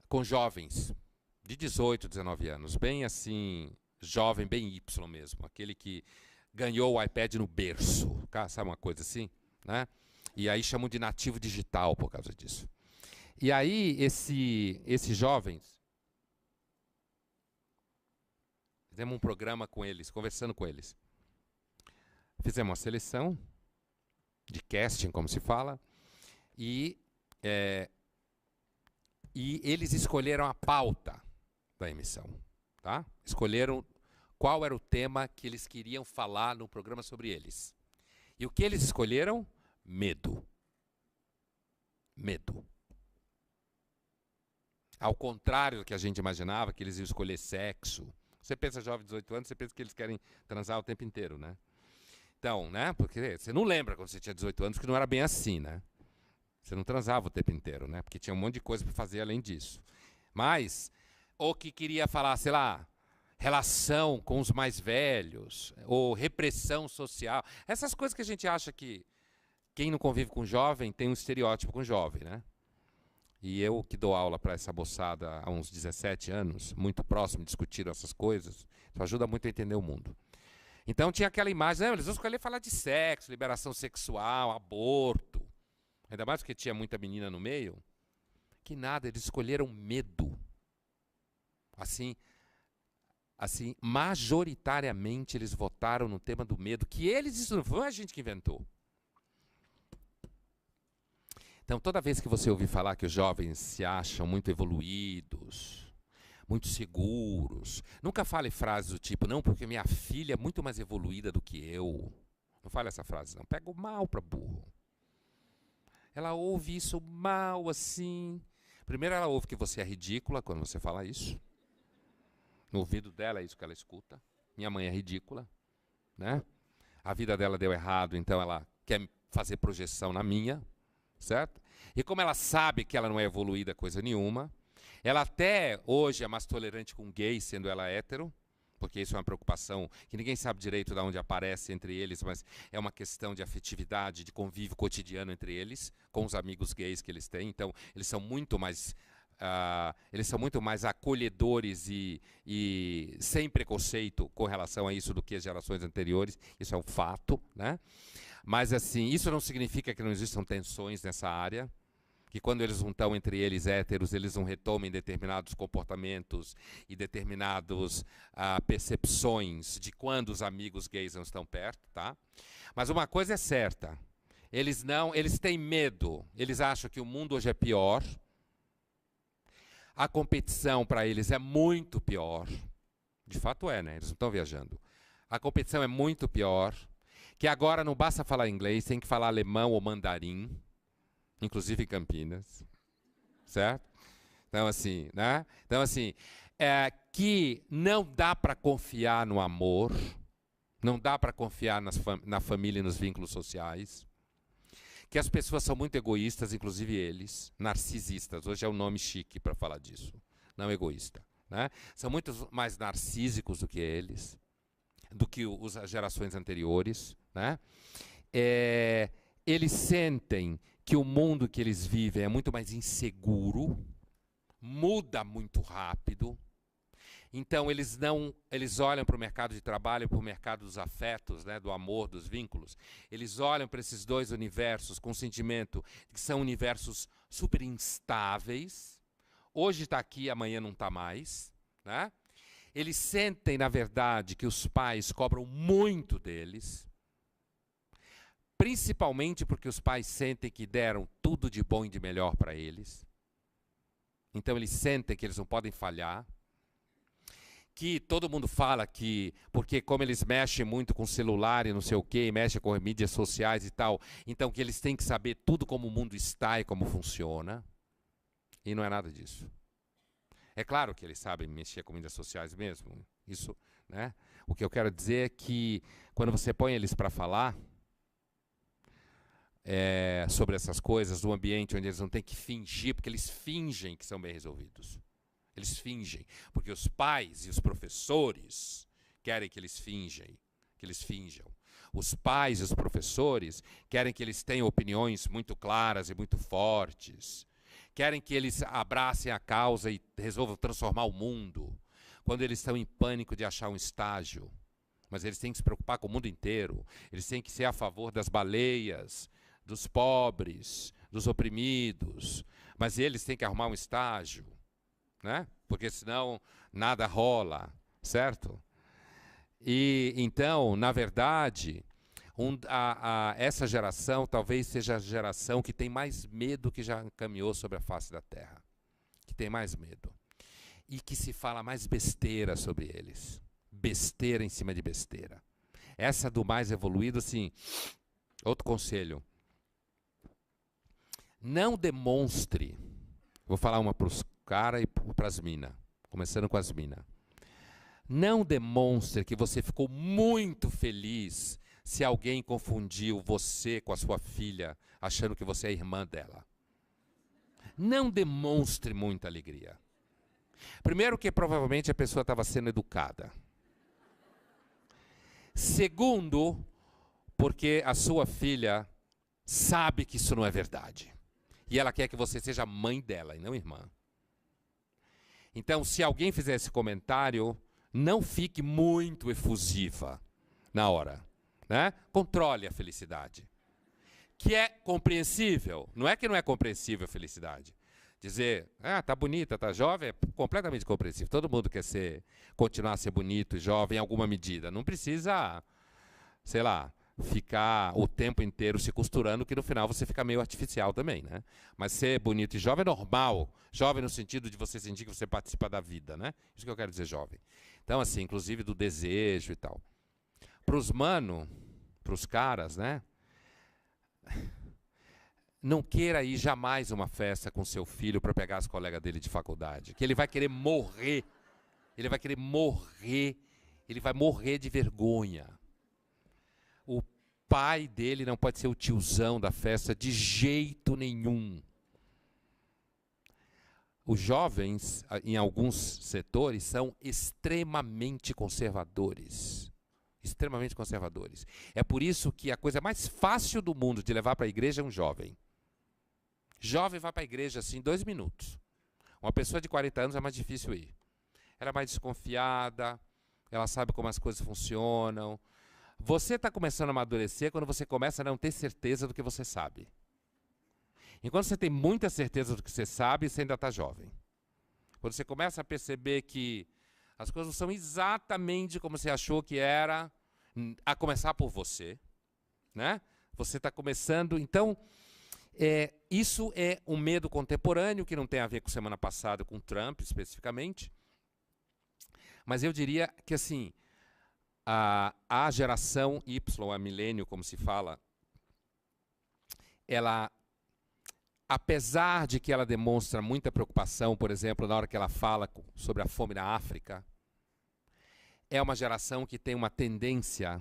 com jovens de 18, 19 anos, bem assim, jovem, bem Y mesmo, aquele que ganhou o iPad no berço, sabe uma coisa assim? Né? E aí chamam de nativo digital por causa disso. E aí, esses jovens, fizemos um programa com eles, conversando com eles. Fizemos uma seleção de casting, como se fala, e eles escolheram a pauta da emissão. Tá? Escolheram qual era o tema que eles queriam falar no programa sobre eles. E o que eles escolheram? Medo. Medo. Ao contrário do que a gente imaginava, que eles iam escolher sexo. Você pensa jovem de 18 anos, você pensa que eles querem transar o tempo inteiro, né? Então, né? Porque você não lembra quando você tinha 18 anos que não era bem assim, né? Você não transava o tempo inteiro, né? Porque tinha um monte de coisa para fazer além disso. Mas, ou que queria falar, sei lá, relação com os mais velhos, ou repressão social. Essas coisas que a gente acha que quem não convive com jovem tem um estereótipo com jovem, né? E eu que dou aula para essa moçada há uns 17 anos, muito próximo, discutiram essas coisas, isso ajuda muito a entender o mundo. Então tinha aquela imagem, não, eles vão escolher falar de sexo, liberação sexual, aborto. Ainda mais porque tinha muita menina no meio. Que nada, eles escolheram medo. Assim, majoritariamente eles votaram no tema do medo, que isso não foi a gente que inventou. Então, toda vez que você ouvir falar que os jovens se acham muito evoluídos, muito seguros, nunca fale frases do tipo, não, porque minha filha é muito mais evoluída do que eu. Não fale essa frase, não. Pega o mal para burro. ela ouve isso mal assim. Primeiro ela ouve que você é ridícula quando você fala isso. No ouvido dela é isso que ela escuta. Minha mãe é ridícula, né? A vida dela deu errado, então ela quer fazer projeção na minha, certo? E como ela sabe que ela não é evoluída coisa nenhuma, ela até hoje é mais tolerante com gays, sendo ela hétero, porque isso é uma preocupação que ninguém sabe direito de onde aparece entre eles, mas é uma questão de afetividade, de convívio cotidiano entre eles, com os amigos gays que eles têm. Então, eles são muito mais acolhedores e sem preconceito com relação a isso do que as gerações anteriores. Isso é um fato, né? Mas assim, isso não significa que não existam tensões nessa área, que quando eles não estão entre eles héteros, eles não retomem determinados comportamentos e determinadas percepções de quando os amigos gays não estão perto, tá? Mas uma coisa é certa, eles têm medo, eles acham que o mundo hoje é pior, a competição para eles é muito pior, de fato é, né? Eles não estão viajando. A competição é muito pior, que agora não basta falar inglês, tem que falar alemão ou mandarim, inclusive em Campinas, certo? Então assim, né? Então assim, que não dá para confiar no amor, não dá para confiar na família e nos vínculos sociais, que as pessoas são muito egoístas, inclusive eles, narcisistas, hoje é o nome chique para falar disso, não egoísta, né? São muito mais narcísicos do que eles, do que as gerações anteriores, né? Eles sentem que o mundo que eles vivem é muito mais inseguro, muda muito rápido. Então eles olham para o mercado de trabalho, para o mercado dos afetos, né, do amor, dos vínculos. Eles olham para esses dois universos com o sentimento de que são universos super instáveis. Hoje está aqui, amanhã não está mais, né? Eles sentem, na verdade, que os pais cobram muito deles, principalmente porque os pais sentem que deram tudo de bom e de melhor para eles. Então eles sentem que eles não podem falhar. Que todo mundo fala que, porque como eles mexem muito com celular e não sei o quê, e mexem com mídias sociais e tal, então que eles têm que saber tudo como o mundo está e como funciona. E não é nada disso. É claro que eles sabem mexer com mídias sociais mesmo. Isso, né? O que eu quero dizer é que quando você põe eles para falar sobre essas coisas, no ambiente onde eles não têm que fingir, porque eles fingem que são bem resolvidos. Eles fingem, porque os pais e os professores querem que eles finjam. Os pais e os professores querem que eles tenham opiniões muito claras e muito fortes. Querem que eles abracem a causa e resolvam transformar o mundo. Quando eles estão em pânico de achar um estágio. Mas eles têm que se preocupar com o mundo inteiro. Eles têm que ser a favor das baleias, dos pobres, dos oprimidos. Mas eles têm que arrumar um estágio, né? Porque senão nada rola, certo? E então, na verdade, essa geração talvez seja a geração que tem mais medo que já caminhou sobre a face da Terra. Que tem mais medo. E que se fala mais besteira sobre eles. Besteira em cima de besteira. Essa do mais evoluído, assim, outro conselho. Não demonstre, vou falar uma para os caras e para as minas, começando com as minas. Não demonstre que você ficou muito feliz se alguém confundiu você com a sua filha, achando que você é irmã dela. Não demonstre muita alegria. Primeiro que provavelmente a pessoa estava sendo educada. Segundo, porque a sua filha sabe que isso não é verdade. E ela quer que você seja mãe dela e não irmã. Então, se alguém fizer esse comentário, não fique muito efusiva na hora, né? Controle a felicidade. Que é compreensível. Não é que não é compreensível a felicidade. Dizer, tá bonita, tá jovem, é completamente compreensível. Todo mundo quer continuar a ser bonito e jovem em alguma medida. Não precisa, sei lá, ficar o tempo inteiro se costurando, que no final você fica meio artificial também, né? Mas ser bonito e jovem é normal. Jovem no sentido de você sentir que você participa da vida, né? Isso que eu quero dizer jovem. Então, assim, inclusive do desejo e tal. Para os caras, né? não queira ir jamais a uma festa com seu filho para pegar as colegas dele de faculdade, que ele vai querer morrer. Ele vai querer morrer. Ele vai morrer de vergonha. O pai dele não pode ser o tiozão da festa de jeito nenhum. Os jovens, em alguns setores, são extremamente conservadores. Extremamente conservadores. É por isso que a coisa mais fácil do mundo de levar para a igreja é um jovem. Jovem vai para a igreja assim, 2 minutos. Uma pessoa de 40 anos é mais difícil ir. Ela é mais desconfiada, ela sabe como as coisas funcionam. Você está começando a amadurecer quando você começa a não ter certeza do que você sabe. Enquanto você tem muita certeza do que você sabe, você ainda está jovem. Quando você começa a perceber que as coisas não são exatamente como você achou que era, a começar por você, né? Você está começando, então, isso é um medo contemporâneo que não tem a ver com semana passada, com Trump especificamente. Mas eu diria que assim, a geração Y, a milênio, como se fala, ela, apesar de que ela demonstra muita preocupação, por exemplo, na hora que ela fala sobre a fome na África, é uma geração que tem uma tendência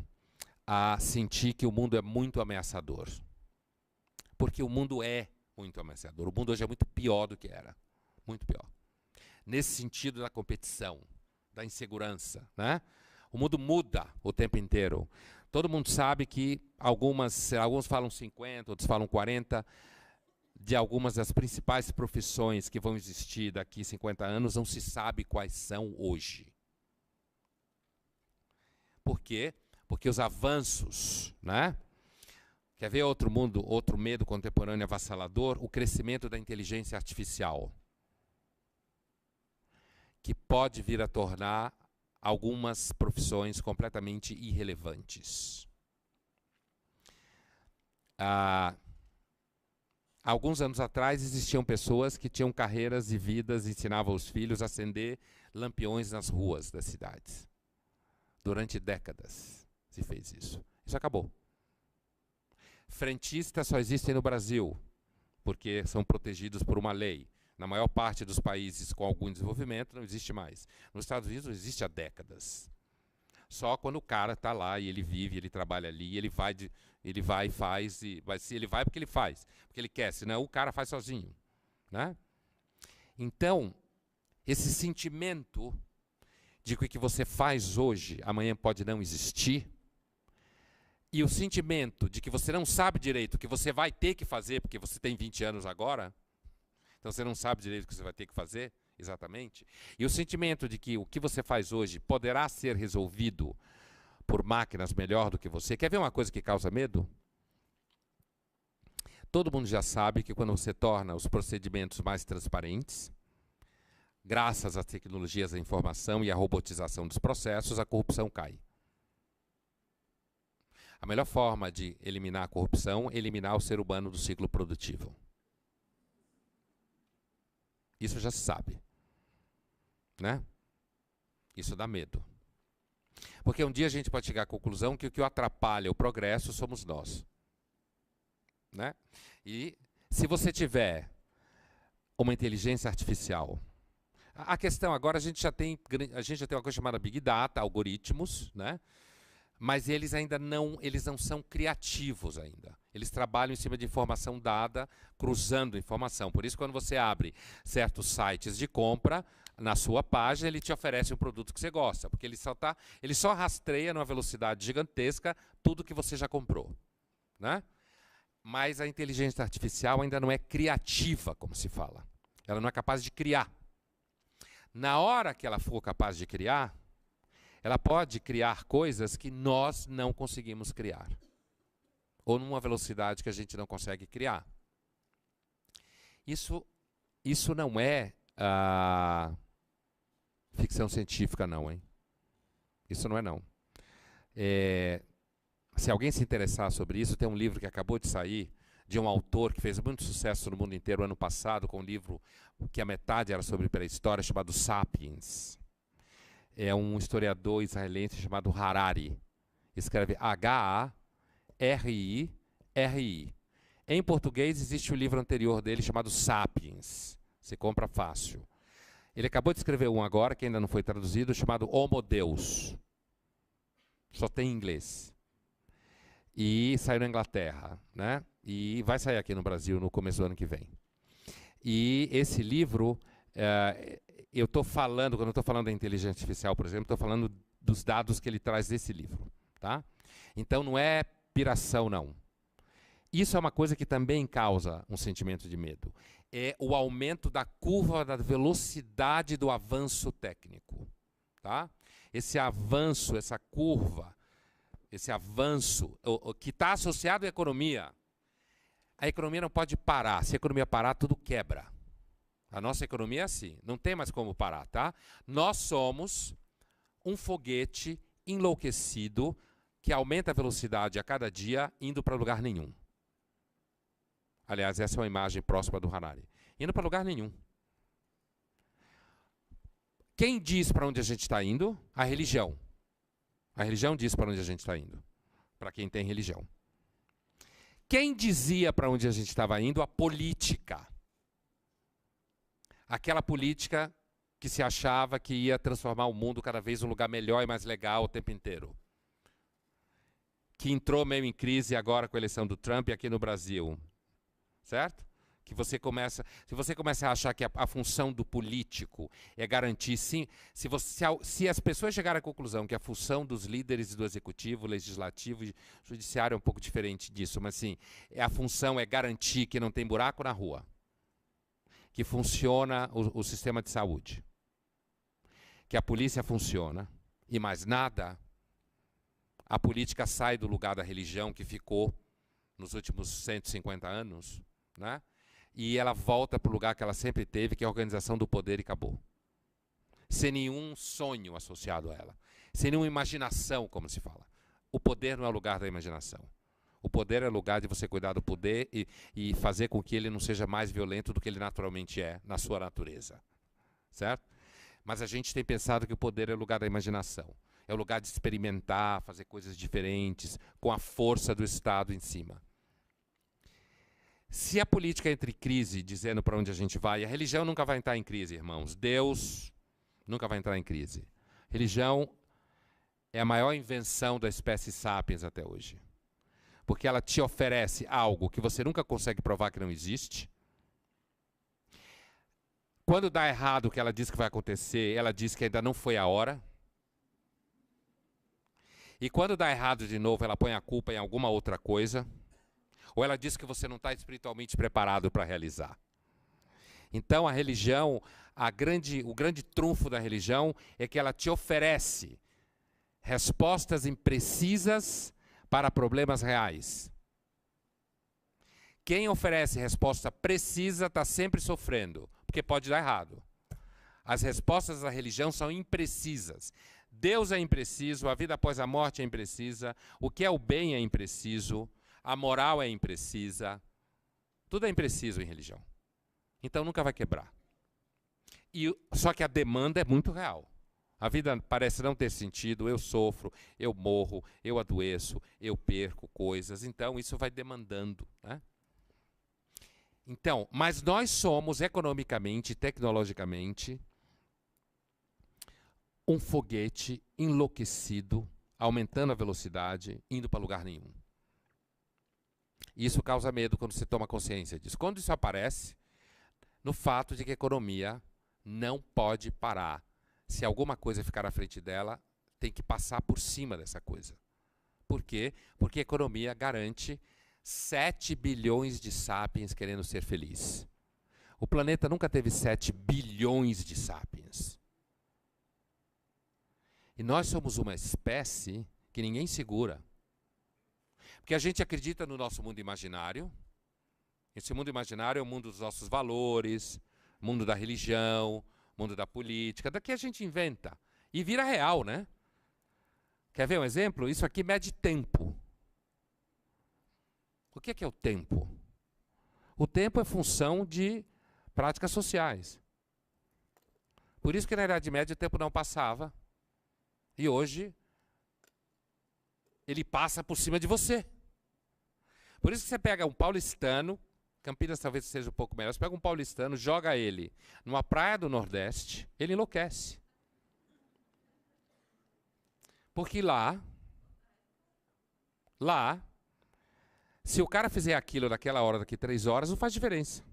a sentir que o mundo é muito ameaçador. Porque o mundo é muito ameaçador. O mundo hoje é muito pior do que era. Muito pior. Nesse sentido da competição, da insegurança, né? O mundo muda o tempo inteiro. Todo mundo sabe que alguns falam 50, outros falam 40, de algumas das principais profissões que vão existir daqui a 50 anos, não se sabe quais são hoje. Por quê? Porque os avanços, né? Quer ver outro medo contemporâneo avassalador? O crescimento da inteligência artificial, que pode vir a tornar algumas profissões completamente irrelevantes. Alguns anos atrás existiam pessoas que tinham carreiras e vidas e ensinavam os filhos a acender lampiões nas ruas das cidades. Durante décadas se fez isso. Isso acabou. Frentistas só existem no Brasil, porque são protegidos por uma lei. Na maior parte dos países com algum desenvolvimento não existe mais. Nos Estados Unidos não existe há décadas. Só quando o cara está lá e ele vive, ele trabalha ali, ele vai e faz, se ele vai porque ele faz, porque ele quer, senão o cara faz sozinho, né? Então, esse sentimento de que o que você faz hoje, amanhã pode não existir, e o sentimento de que você não sabe direito o que você vai ter que fazer, porque você tem 20 anos agora, então você não sabe direito o que você vai ter que fazer, exatamente, e o sentimento de que o que você faz hoje poderá ser resolvido por máquinas melhor do que você. Quer ver uma coisa que causa medo? Todo mundo já sabe que quando você torna os procedimentos mais transparentes, graças às tecnologias da informação e à robotização dos processos, a corrupção cai. A melhor forma de eliminar a corrupção é eliminar o ser humano do ciclo produtivo. Isso já se sabe, né? Isso dá medo. Porque um dia a gente pode chegar à conclusão que o que atrapalha o progresso somos nós, né? E se você tiver uma inteligência artificial, a questão agora, a gente já tem uma coisa chamada Big Data, algoritmos, né? Mas eles não são criativos ainda. Eles trabalham em cima de informação dada, cruzando informação. Por isso, quando você abre certos sites de compra, na sua página, ele te oferece um produto que você gosta, porque ele só rastreia numa velocidade gigantesca tudo que você já comprou, né? Mas a inteligência artificial ainda não é criativa, como se fala. Ela não é capaz de criar. Na hora que ela for capaz de criar, ela pode criar coisas que nós não conseguimos criar. Ou numa velocidade que a gente não consegue criar. Isso não é ficção científica, não, hein? Isso não é, não. Se alguém se interessar sobre isso, tem um livro que acabou de sair, de um autor que fez muito sucesso no mundo inteiro ano passado, com um livro que a metade era sobre pré-história, chamado Sapiens. É um historiador israelense chamado Harari. Escreve Hariri. Em português existe o livro anterior dele chamado Sapiens. Você compra fácil. Ele acabou de escrever um agora, que ainda não foi traduzido, chamado Homo Deus. Só tem em inglês. E saiu na Inglaterra, né? E vai sair aqui no Brasil no começo do ano que vem. E esse livro, eu estou falando, quando eu estou falando da inteligência artificial, por exemplo, estou falando dos dados que ele traz desse livro. Tá? Então não é piração, não. Isso é uma coisa que também causa um sentimento de medo. É o aumento da curva da velocidade do avanço técnico. Tá? Esse avanço, essa curva, esse avanço que está associado à economia. A economia não pode parar. Se a economia parar, tudo quebra. A nossa economia é assim. Não tem mais como parar, tá? Nós somos um foguete enlouquecido que aumenta a velocidade a cada dia, indo para lugar nenhum. Aliás, essa é uma imagem próxima do Harari. Indo para lugar nenhum. Quem diz para onde a gente está indo? A religião. A religião diz para onde a gente está indo. Para quem tem religião. Quem dizia para onde a gente estava indo? A política. Aquela política que se achava que ia transformar o mundo cada vez um lugar melhor e mais legal o tempo inteiro. Que entrou meio em crise agora com a eleição do Trump aqui no Brasil. Certo? Que se você começa a achar que a função do político é garantir, sim, se as pessoas chegarem à conclusão que a função dos líderes do executivo, legislativo e judiciário é um pouco diferente disso, mas sim, a função é garantir que não tem buraco na rua, que funciona o sistema de saúde, que a polícia funciona e mais nada, a política sai do lugar da religião que ficou nos últimos 150 anos, né? E ela volta para o lugar que ela sempre teve, que é a organização do poder, e acabou. Sem nenhum sonho associado a ela. Sem nenhuma imaginação, como se fala. O poder não é o lugar da imaginação. O poder é o lugar de você cuidar do poder e fazer com que ele não seja mais violento do que ele naturalmente é, na sua natureza. Certo? Mas a gente tem pensado que o poder é o lugar da imaginação. É o lugar de experimentar, fazer coisas diferentes, com a força do Estado em cima. Se a política entra em crise, dizendo para onde a gente vai, a religião nunca vai entrar em crise, irmãos. Deus nunca vai entrar em crise. Religião é a maior invenção da espécie sapiens até hoje. Porque ela te oferece algo que você nunca consegue provar que não existe. Quando dá errado o que ela diz que vai acontecer, ela diz que ainda não foi a hora. E quando dá errado de novo, ela põe a culpa em alguma outra coisa. Ou ela diz que você não está espiritualmente preparado para realizar. Então a religião, o grande trunfo da religião é que ela te oferece respostas imprecisas para problemas reais. Quem oferece resposta precisa está sempre sofrendo, porque pode dar errado. As respostas da religião são imprecisas. Deus é impreciso, a vida após a morte é imprecisa, o que é o bem é impreciso, a moral é imprecisa, tudo é impreciso em religião. Então nunca vai quebrar. Só que a demanda é muito real. A vida parece não ter sentido, eu sofro, eu morro, eu adoeço, eu perco coisas, então isso vai demandando, né? Então, mas nós somos economicamente, tecnologicamente, um foguete enlouquecido, aumentando a velocidade, indo para lugar nenhum. Isso causa medo quando você toma consciência disso. Quando isso aparece, no fato de que a economia não pode parar. Se alguma coisa ficar à frente dela, tem que passar por cima dessa coisa. Por quê? Porque a economia garante 7 bilhões de sapiens querendo ser feliz. O planeta nunca teve 7 bilhões de sapiens. E nós somos uma espécie que ninguém segura. Porque a gente acredita no nosso mundo imaginário. Esse mundo imaginário é o mundo dos nossos valores, mundo da religião, mundo da política. Daqui a gente inventa. E vira real, né? Quer ver um exemplo? Isso aqui mede tempo. O que é o tempo? O tempo é função de práticas sociais. Por isso que na Idade Média o tempo não passava. E hoje ele passa por cima de você. Por isso que você pega um paulistano, Campinas talvez seja um pouco melhor, você pega um paulistano, joga ele numa praia do Nordeste, ele enlouquece. Porque lá, se o cara fizer aquilo naquela hora, daqui 3 horas, não faz diferença.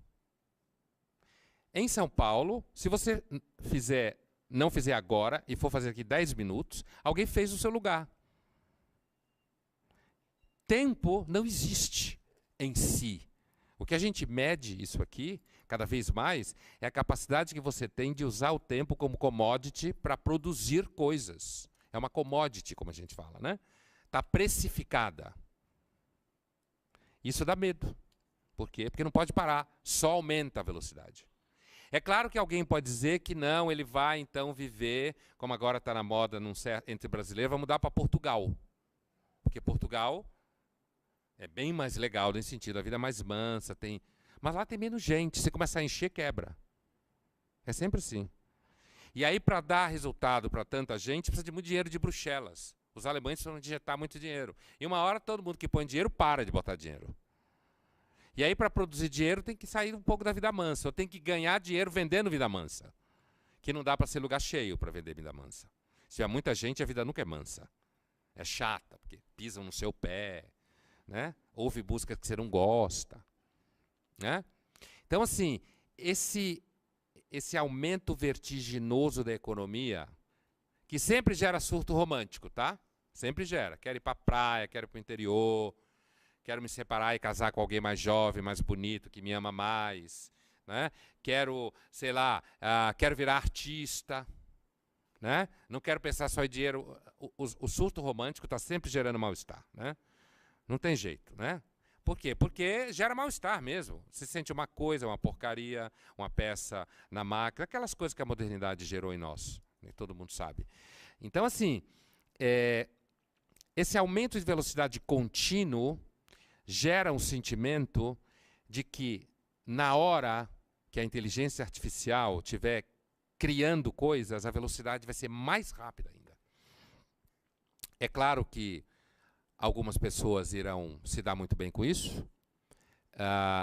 Em São Paulo, se você não fizer agora e for fazer aqui 10 minutos, alguém fez no seu lugar. Tempo não existe em si. O que a gente mede isso aqui, cada vez mais, é a capacidade que você tem de usar o tempo como commodity para produzir coisas. É uma commodity, como a gente fala, né? Está precificada. Isso dá medo. Por quê? Porque não pode parar, só aumenta a velocidade. É claro que alguém pode dizer que não, ele vai então viver, como agora está na moda entre brasileiros, vai mudar para Portugal. Porque Portugal é bem mais legal nesse sentido, a vida é mais mansa, mas lá tem menos gente, se começar a encher, quebra. É sempre assim. E aí, para dar resultado para tanta gente, precisa de muito dinheiro de Bruxelas. Os alemães precisam injetar muito dinheiro. E uma hora todo mundo que põe dinheiro para de botar dinheiro. E aí, para produzir dinheiro, tem que sair um pouco da vida mansa. Eu tenho que ganhar dinheiro vendendo vida mansa. Que não dá para ser lugar cheio para vender vida mansa. Se tiver muita gente, a vida nunca é mansa. É chata, porque pisam no seu pé, né? Ouve música que você não gosta, né? Então, assim, esse aumento vertiginoso da economia, que sempre gera surto romântico, tá? Sempre gera. Quero ir para a praia, quero ir para o interior, quero me separar e casar com alguém mais jovem, mais bonito, que me ama mais, né? Quero, sei lá, quero virar artista, né? Não quero pensar só em dinheiro. O surto romântico está sempre gerando mal-estar, né? Não tem jeito, né? Por quê? Porque gera mal-estar mesmo. Você sente uma coisa, uma porcaria, uma peça na máquina, aquelas coisas que a modernidade gerou em nós, né? Todo mundo sabe. Então, assim, esse aumento de velocidade contínuo gera um sentimento de que, na hora que a inteligência artificial estiver criando coisas, a velocidade vai ser mais rápida ainda. É claro que algumas pessoas irão se dar muito bem com isso,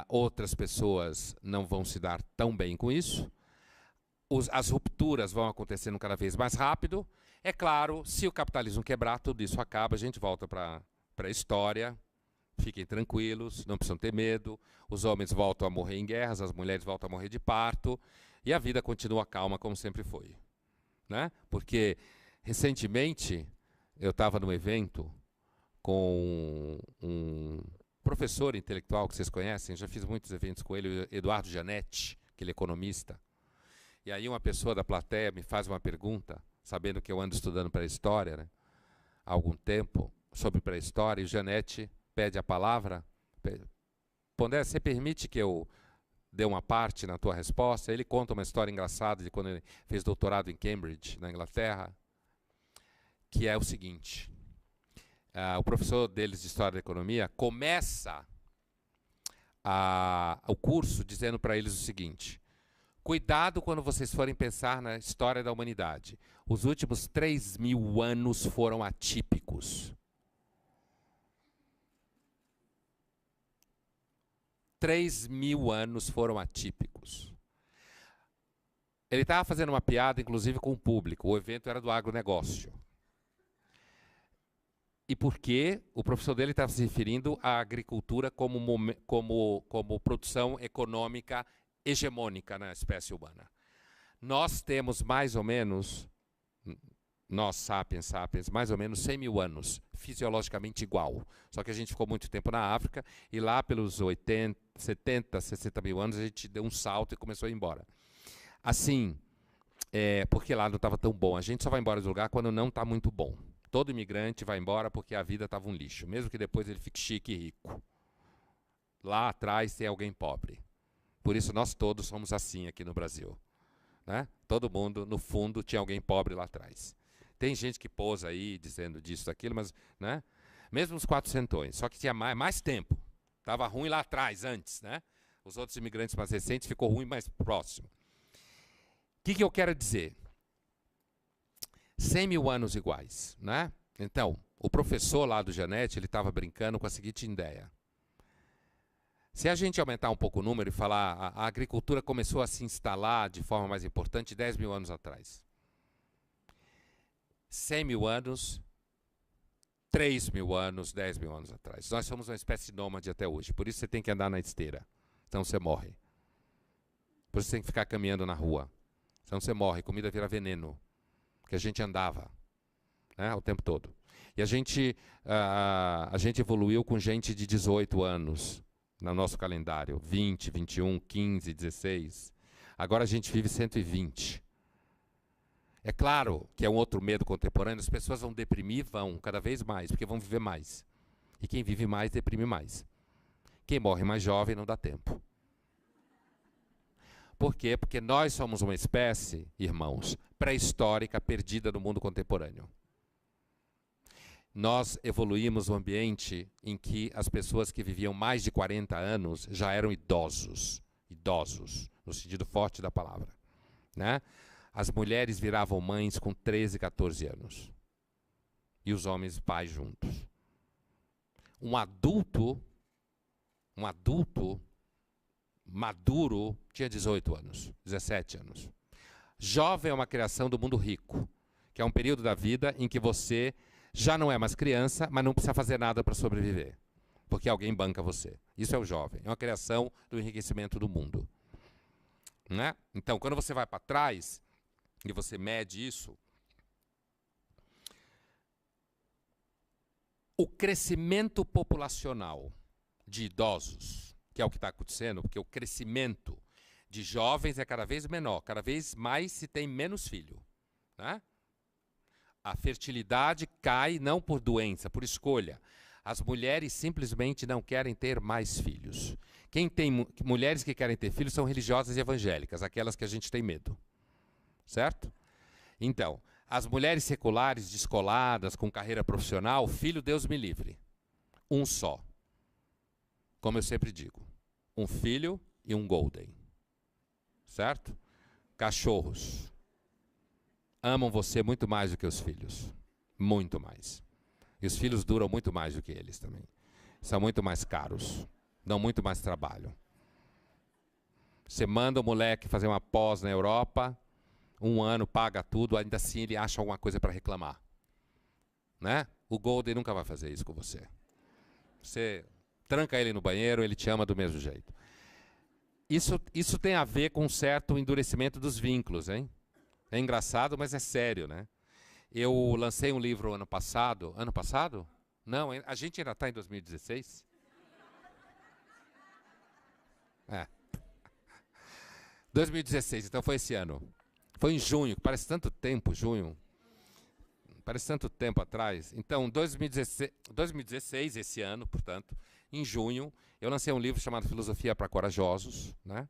outras pessoas não vão se dar tão bem com isso, as rupturas vão acontecendo cada vez mais rápido. É claro, se o capitalismo quebrar, tudo isso acaba, a gente volta para a história. Fiquem tranquilos, não precisam ter medo. Os homens voltam a morrer em guerras, as mulheres voltam a morrer de parto, e a vida continua calma como sempre foi, né? Porque, recentemente, eu estava num evento com um professor intelectual que vocês conhecem, já fiz muitos eventos com ele, Eduardo Gianetti, aquele economista. E aí uma pessoa da plateia me faz uma pergunta, sabendo que eu ando estudando pré-história, né, há algum tempo, sobre pré-história, e o Gianetti pede a palavra. Pondé, você permite que eu dê uma parte na tua resposta? Ele conta uma história engraçada de quando ele fez doutorado em Cambridge, na Inglaterra, que é o seguinte. O professor deles de História da Economia começa o curso dizendo para eles o seguinte: cuidado quando vocês forem pensar na história da humanidade. Os últimos 3.000 anos foram atípicos. 3.000 anos foram atípicos. Ele estava fazendo uma piada, inclusive, com o público. O evento era do agronegócio. E por quê? O professor dele estava se referindo à agricultura como produção econômica hegemônica na espécie humana. Nós temos mais ou menos, nós sapiens, mais ou menos 100.000 anos, fisiologicamente igual. Só que a gente ficou muito tempo na África, e lá pelos 80, 70, 60.000 anos a gente deu um salto e começou a ir embora. Assim, porque lá não estava tão bom. A gente só vai embora do lugar quando não está muito bom. Todo imigrante vai embora porque a vida estava um lixo, mesmo que depois ele fique chique e rico. Lá atrás tem alguém pobre. Por isso nós todos somos assim aqui no Brasil, né? Todo mundo, no fundo, tinha alguém pobre lá atrás. Tem gente que pousa aí dizendo disso, daquilo, mas, né? Mesmo os 400, só que tinha mais tempo. Estava ruim lá atrás, antes, né? Os outros imigrantes mais recentes ficou ruim mais próximo. O que eu quero dizer? 100.000 anos iguais, né? Então, o professor lá do Gianetti, ele estava brincando com a seguinte ideia. Se a gente aumentar um pouco o número e falar a agricultura começou a se instalar de forma mais importante 10 mil anos atrás. 100 mil anos, 3 mil anos, 10 mil anos atrás. Nós somos uma espécie nômade até hoje. Por isso você tem que andar na esteira. Senão você morre. Por isso você tem que ficar caminhando na rua. Senão você morre. Comida vira veneno. Porque a gente andava, né, o tempo todo. E a gente evoluiu com gente de 18 anos no nosso calendário. 20, 21, 15, 16. Agora a gente vive 120. É claro que é um outro medo contemporâneo. As pessoas vão deprimir, vão cada vez mais, porque vão viver mais. E quem vive mais, deprime mais. Quem morre mais jovem não dá tempo. Por quê? Porque nós somos uma espécie, irmãos, pré-histórica perdida no mundo contemporâneo. Nós evoluímos um ambiente em que as pessoas que viviam mais de 40 anos já eram idosos. Idosos, no sentido forte da palavra. Né? As mulheres viravam mães com 13, 14 anos. E os homens pais juntos. Um adulto maduro tinha 18 anos, 17 anos. Jovem é uma criação do mundo rico, que é um período da vida em que você já não é mais criança, mas não precisa fazer nada para sobreviver, porque alguém banca você. Isso é o jovem, é uma criação do enriquecimento do mundo. Né? Então, quando você vai para trás e você mede isso, o crescimento populacional de idosos, que é o que está acontecendo, porque o crescimento de jovens é cada vez menor, cada vez mais se tem menos filho. Né? A fertilidade cai não por doença, por escolha. As mulheres simplesmente não querem ter mais filhos. Quem tem mulheres que querem ter filhos são religiosas e evangélicas, aquelas que a gente tem medo. Certo? Então, as mulheres seculares, descoladas, com carreira profissional, filho, Deus me livre. Um só. Como eu sempre digo, um filho e um golden. Certo? Cachorros amam você muito mais do que os filhos. Muito mais. E os filhos duram muito mais do que eles também. São muito mais caros. Dão muito mais trabalho. Você manda o moleque fazer uma pós na Europa, 1 ano, paga tudo, ainda assim ele acha alguma coisa para reclamar. Né? O golden nunca vai fazer isso com você. Você tranca ele no banheiro, ele te ama do mesmo jeito. Isso tem a ver com um certo endurecimento dos vínculos, hein? É engraçado, mas é sério, né? Eu lancei um livro ano passado. Ano passado? Não, a gente ainda está em 2016? É. 2016, então foi esse ano. Foi em junho, parece tanto tempo, junho. Parece tanto tempo atrás. Então, 2016, esse ano, portanto, em junho, eu lancei um livro chamado Filosofia para Corajosos, né?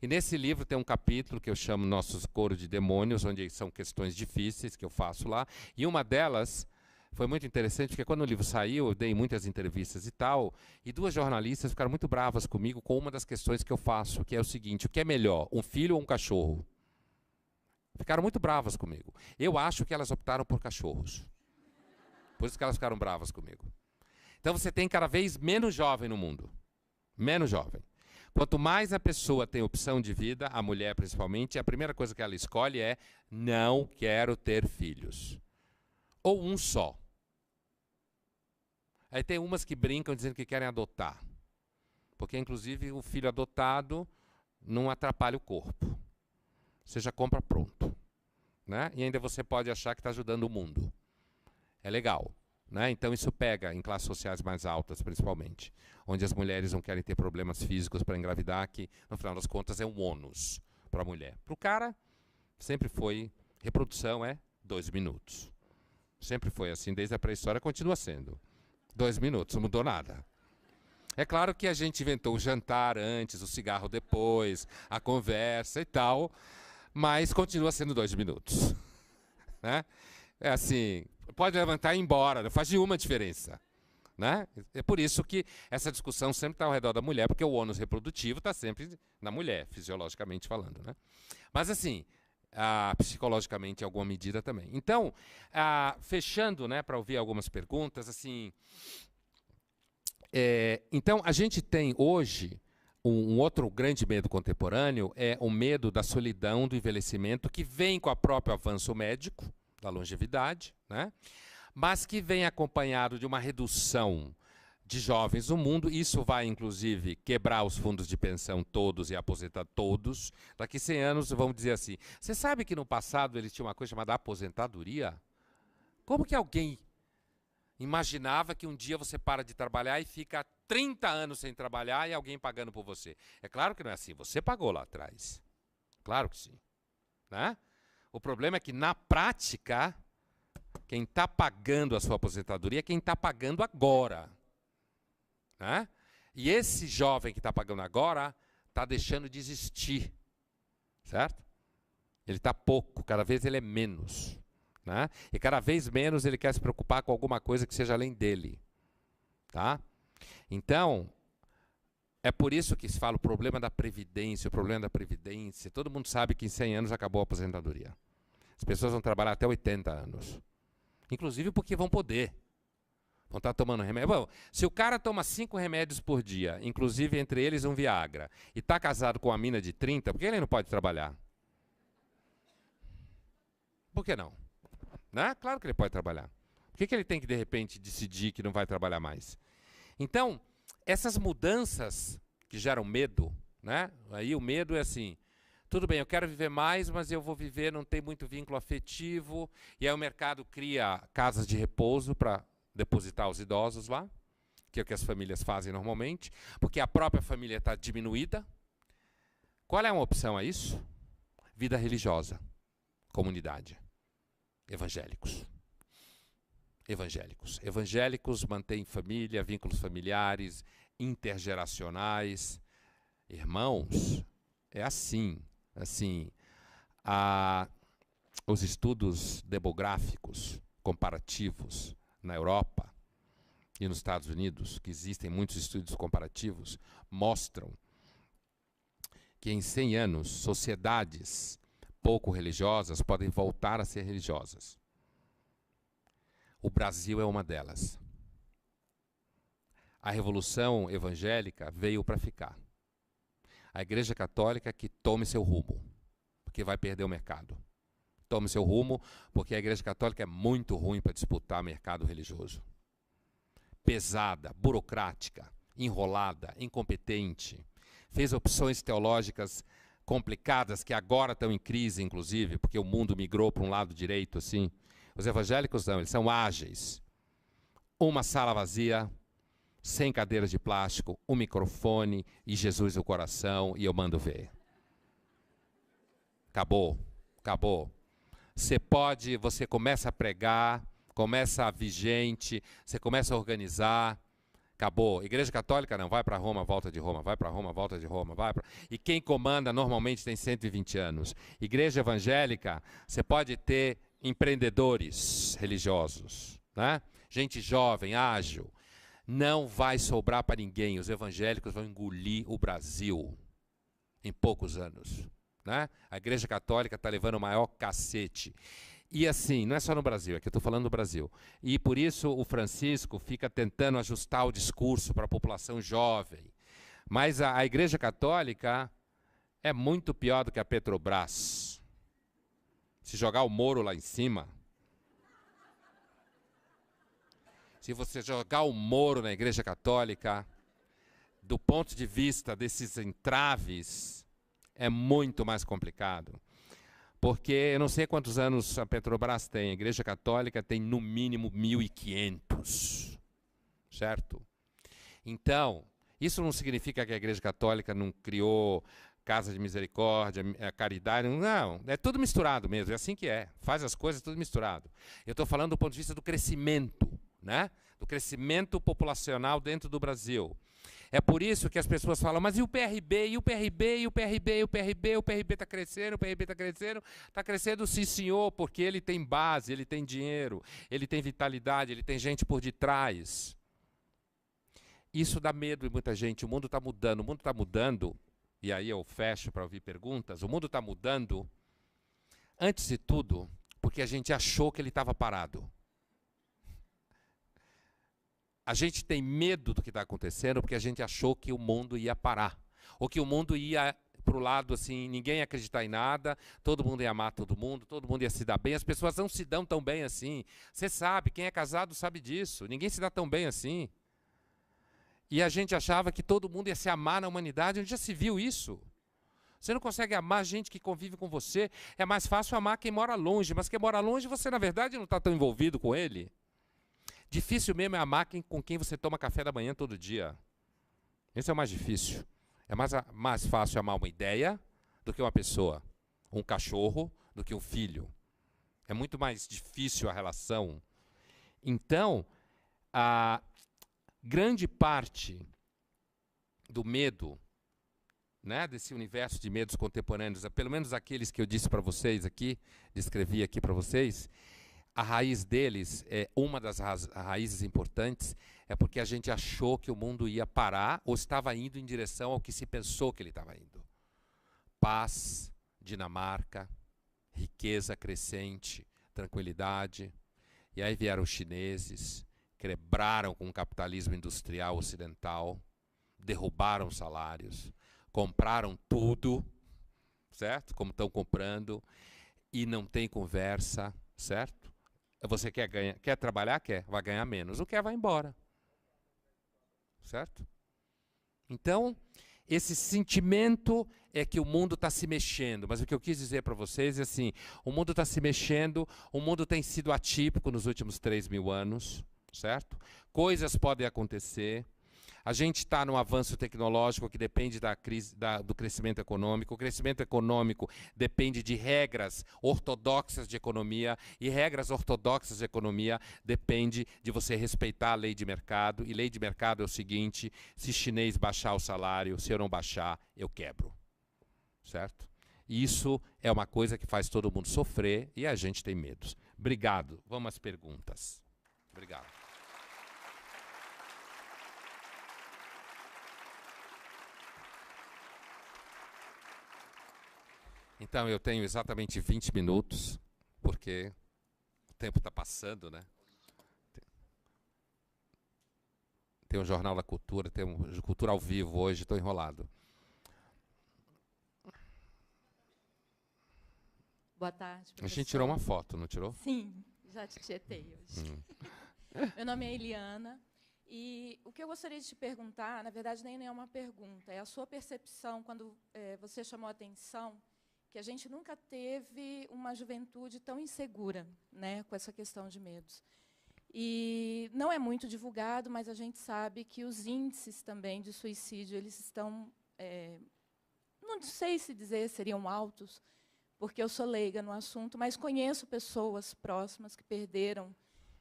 E nesse livro tem um capítulo que eu chamo Nossos Coro de Demônios, onde são questões difíceis que eu faço lá. E uma delas foi muito interessante, porque quando o livro saiu, eu dei muitas entrevistas e tal, e 2 jornalistas ficaram muito bravas comigo com uma das questões que eu faço, que é o seguinte: o que é melhor, um filho ou um cachorro? Ficaram muito bravas comigo. Eu acho que elas optaram por cachorros. Por isso que elas ficaram bravas comigo. Então você tem cada vez menos jovem no mundo. Menos jovem. Quanto mais a pessoa tem opção de vida, a mulher principalmente, a primeira coisa que ela escolhe é: não quero ter filhos. Ou um só. Aí tem umas que brincam dizendo que querem adotar. Porque, inclusive, o filho adotado não atrapalha o corpo. Você já compra pronto. Né? E ainda você pode achar que está ajudando o mundo. É legal. Né? Então isso pega em classes sociais mais altas, principalmente. Onde as mulheres não querem ter problemas físicos para engravidar, que, no final das contas, é um ônus para a mulher. Para o cara, sempre foi, reprodução é 2 minutos. Sempre foi assim, desde a pré-história, continua sendo. 2 minutos, não mudou nada. É claro que a gente inventou o jantar antes, o cigarro depois, a conversa e tal, mas continua sendo 2 minutos. Né? É assim, pode levantar e ir embora, não faz nenhuma diferença. Né? É por isso que essa discussão sempre está ao redor da mulher, porque o ônus reprodutivo está sempre na mulher, fisiologicamente falando. Né? Mas assim, psicologicamente em alguma medida também. Então, fechando, né, para ouvir algumas perguntas, assim, Então, a gente tem hoje um outro grande medo contemporâneo, é o medo da solidão, do envelhecimento, que vem com o próprio avanço médico, da longevidade, né? Mas que vem acompanhado de uma redução de jovens no mundo. Isso vai, inclusive, quebrar os fundos de pensão todos e aposentar todos. Daqui 100 anos, vamos dizer assim. Você sabe que no passado eles tinham uma coisa chamada aposentadoria? Como que alguém imaginava que um dia você para de trabalhar e fica 30 anos sem trabalhar e alguém pagando por você? É claro que não é assim. Você pagou lá atrás. Claro que sim. Né? O problema é que, na prática, quem está pagando a sua aposentadoria é quem está pagando agora. Né? E esse jovem que está pagando agora está deixando de existir. Certo? Ele está pouco, cada vez ele é menos. Né? E cada vez menos ele quer se preocupar com alguma coisa que seja além dele. Tá? Então, é por isso que se fala o problema da Previdência, o problema da Previdência. Todo mundo sabe que em 100 anos acabou a aposentadoria. As pessoas vão trabalhar até 80 anos. Inclusive porque vão poder. Vão estar tomando remédio. Bom, se o cara toma 5 remédios por dia, inclusive entre eles um Viagra, e está casado com uma mina de 30, por que ele não pode trabalhar? Por que não? Né? Claro que ele pode trabalhar. Por que ele tem que, de repente, decidir que não vai trabalhar mais? Então, essas mudanças que geram medo, né? Aí o medo é assim, tudo bem, eu quero viver mais, mas eu vou viver, não tem muito vínculo afetivo, e aí o mercado cria casas de repouso para depositar os idosos lá, que é o que as famílias fazem normalmente, porque a própria família está diminuída. Qual é uma opção a isso? Vida religiosa, comunidade, evangélicos. Evangélicos. Evangélicos mantêm família, vínculos familiares, intergeracionais. Irmãos, é assim. Os estudos demográficos comparativos na Europa e nos Estados Unidos, que existem muitos estudos comparativos, mostram que em 100 anos, sociedades pouco religiosas podem voltar a ser religiosas. O Brasil é uma delas. A revolução evangélica veio para ficar. A Igreja Católica que tome seu rumo, porque vai perder o mercado. Tome seu rumo, porque a Igreja Católica é muito ruim para disputar mercado religioso. Pesada, burocrática, enrolada, incompetente. Fez opções teológicas complicadas que agora estão em crise, inclusive, porque o mundo migrou para um lado direito, assim. Os evangélicos não, eles são ágeis. Uma sala vazia, 100 cadeiras de plástico, um microfone e Jesus no coração, e eu mando ver. Acabou. Você começa a pregar, começa a vigente, você começa a organizar, acabou. Igreja Católica não, vai para Roma, volta de Roma, vai para Roma, volta de Roma, vai para... E quem comanda normalmente tem 120 anos. Igreja evangélica, você pode ter empreendedores religiosos, né? Gente jovem, ágil. Não vai sobrar para ninguém. Os evangélicos vão engolir o Brasil em poucos anos. Né? A Igreja Católica está levando o maior cacete. E assim, não é só no Brasil, é que eu estou falando do Brasil. E por isso o Francisco fica tentando ajustar o discurso para a população jovem. Mas a Igreja Católica é muito pior do que a Petrobras. Se jogar o Moro lá em cima, se você jogar o Moro na Igreja Católica, do ponto de vista desses entraves, é muito mais complicado. Porque eu não sei quantos anos a Petrobras tem, a Igreja Católica tem no mínimo 1.500, certo? Então, isso não significa que a Igreja Católica não criou casa de misericórdia, caridade, não, é tudo misturado mesmo, é assim que é, faz as coisas tudo misturado. Eu estou falando do ponto de vista do crescimento, né? Do crescimento populacional dentro do Brasil. É por isso que as pessoas falam, mas e o PRB, e o PRB, e o PRB, e o PRB, o PRB está crescendo, o PRB está crescendo sim senhor, porque ele tem base, ele tem dinheiro, ele tem vitalidade, ele tem gente por detrás. Isso dá medo em muita gente, o mundo está mudando, e aí eu fecho para ouvir perguntas, o mundo está mudando, antes de tudo, porque a gente achou que ele estava parado. A gente tem medo do que está acontecendo porque a gente achou que o mundo ia parar. Ou que o mundo ia para o lado assim, ninguém ia acreditar em nada, todo mundo ia amar todo mundo ia se dar bem. As pessoas não se dão tão bem assim. Você sabe, quem é casado sabe disso. Ninguém se dá tão bem assim. E a gente achava que todo mundo ia se amar na humanidade. Onde já se viu isso? Você não consegue amar gente que convive com você. É mais fácil amar quem mora longe. Mas quem mora longe, você, na verdade, não está tão envolvido com ele. Difícil mesmo é amar com quem você toma café da manhã todo dia. Esse é o mais difícil. É mais fácil amar uma ideia do que uma pessoa. Um cachorro do que um filho. É muito mais difícil a relação. Então, a grande parte do medo, né, desse universo de medos contemporâneos, pelo menos aqueles que eu disse para vocês aqui, descrevi aqui para vocês, a raiz deles, uma das raízes importantes, é porque a gente achou que o mundo ia parar ou estava indo em direção ao que se pensou que ele estava indo. Paz, Dinamarca, riqueza crescente, tranquilidade. E aí vieram os chineses, quebraram com o capitalismo industrial ocidental, derrubaram salários, compraram tudo, certo? Como estão comprando, e não tem conversa, certo? Você quer trabalhar? Quer, vai ganhar menos. Não quer, vai embora. Certo? Então, esse sentimento é que o mundo está se mexendo. Mas o que eu quis dizer para vocês é assim, o mundo está se mexendo, o mundo tem sido atípico nos últimos 3.000 anos, certo? Coisas podem acontecer. A gente está num avanço tecnológico que depende do crescimento econômico. O crescimento econômico depende de regras ortodoxas de economia. E regras ortodoxas de economia depende de você respeitar a lei de mercado. E lei de mercado é o seguinte, se chinês baixar o salário, se eu não baixar, eu quebro. Certo? Isso é uma coisa que faz todo mundo sofrer e a gente tem medos. Obrigado. Vamos às perguntas. Obrigado. Então, eu tenho exatamente 20 minutos, porque o tempo está passando, né? Tem um Jornal da Cultura, tem um Cultura ao Vivo hoje, estou enrolado. Boa tarde, professor. A gente tirou uma foto, não tirou? Sim, já te tietei hoje. Meu nome é Eliana, e o que eu gostaria de te perguntar, na verdade, nem é uma pergunta, é a sua percepção, quando você chamou a atenção que a gente nunca teve uma juventude tão insegura, né, com essa questão de medos. E não é muito divulgado, mas a gente sabe que os índices também de suicídio eles estão, não sei se dizer seriam altos, porque eu sou leiga no assunto, mas conheço pessoas próximas que perderam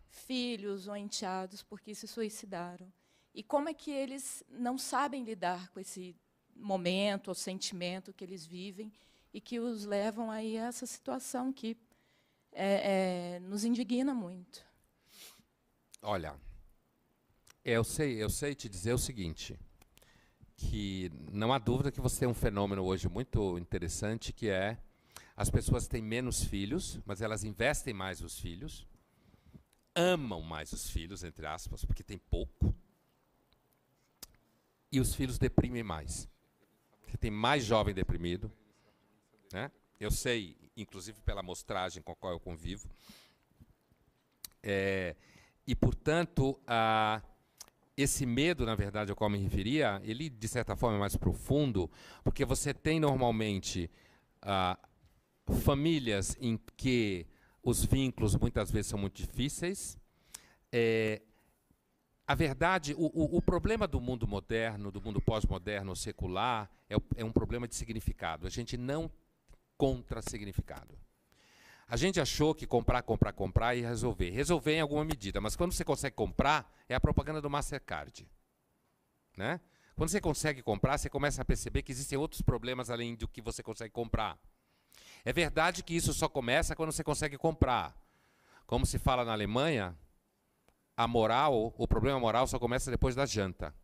filhos ou enteados porque se suicidaram. E como é que eles não sabem lidar com esse momento ou sentimento que eles vivem e que os levam aí a essa situação que nos indigna muito. Olha, eu sei te dizer o seguinte, que não há dúvida que você tem um fenômeno hoje muito interessante, que é as pessoas têm menos filhos, mas elas investem mais nos filhos, amam mais os filhos, entre aspas, porque tem pouco, e os filhos deprimem mais. Você tem mais jovem deprimido, né? Eu sei, inclusive pela amostragem com a qual eu convivo. E, portanto, esse medo, na verdade, ao qual me referia, ele, de certa forma, é mais profundo, porque você tem, normalmente, famílias em que os vínculos, muitas vezes, são muito difíceis. A verdade, o problema do mundo moderno, do mundo pós-moderno, secular, é um problema de significado. A gente não contra significado. A gente achou que comprar e resolver. Resolver em alguma medida, mas quando você consegue comprar, é a propaganda do Mastercard. Né? Quando você consegue comprar, você começa a perceber que existem outros problemas além do que você consegue comprar. É verdade que isso só começa quando você consegue comprar. Como se fala na Alemanha, o problema moral só começa depois da janta.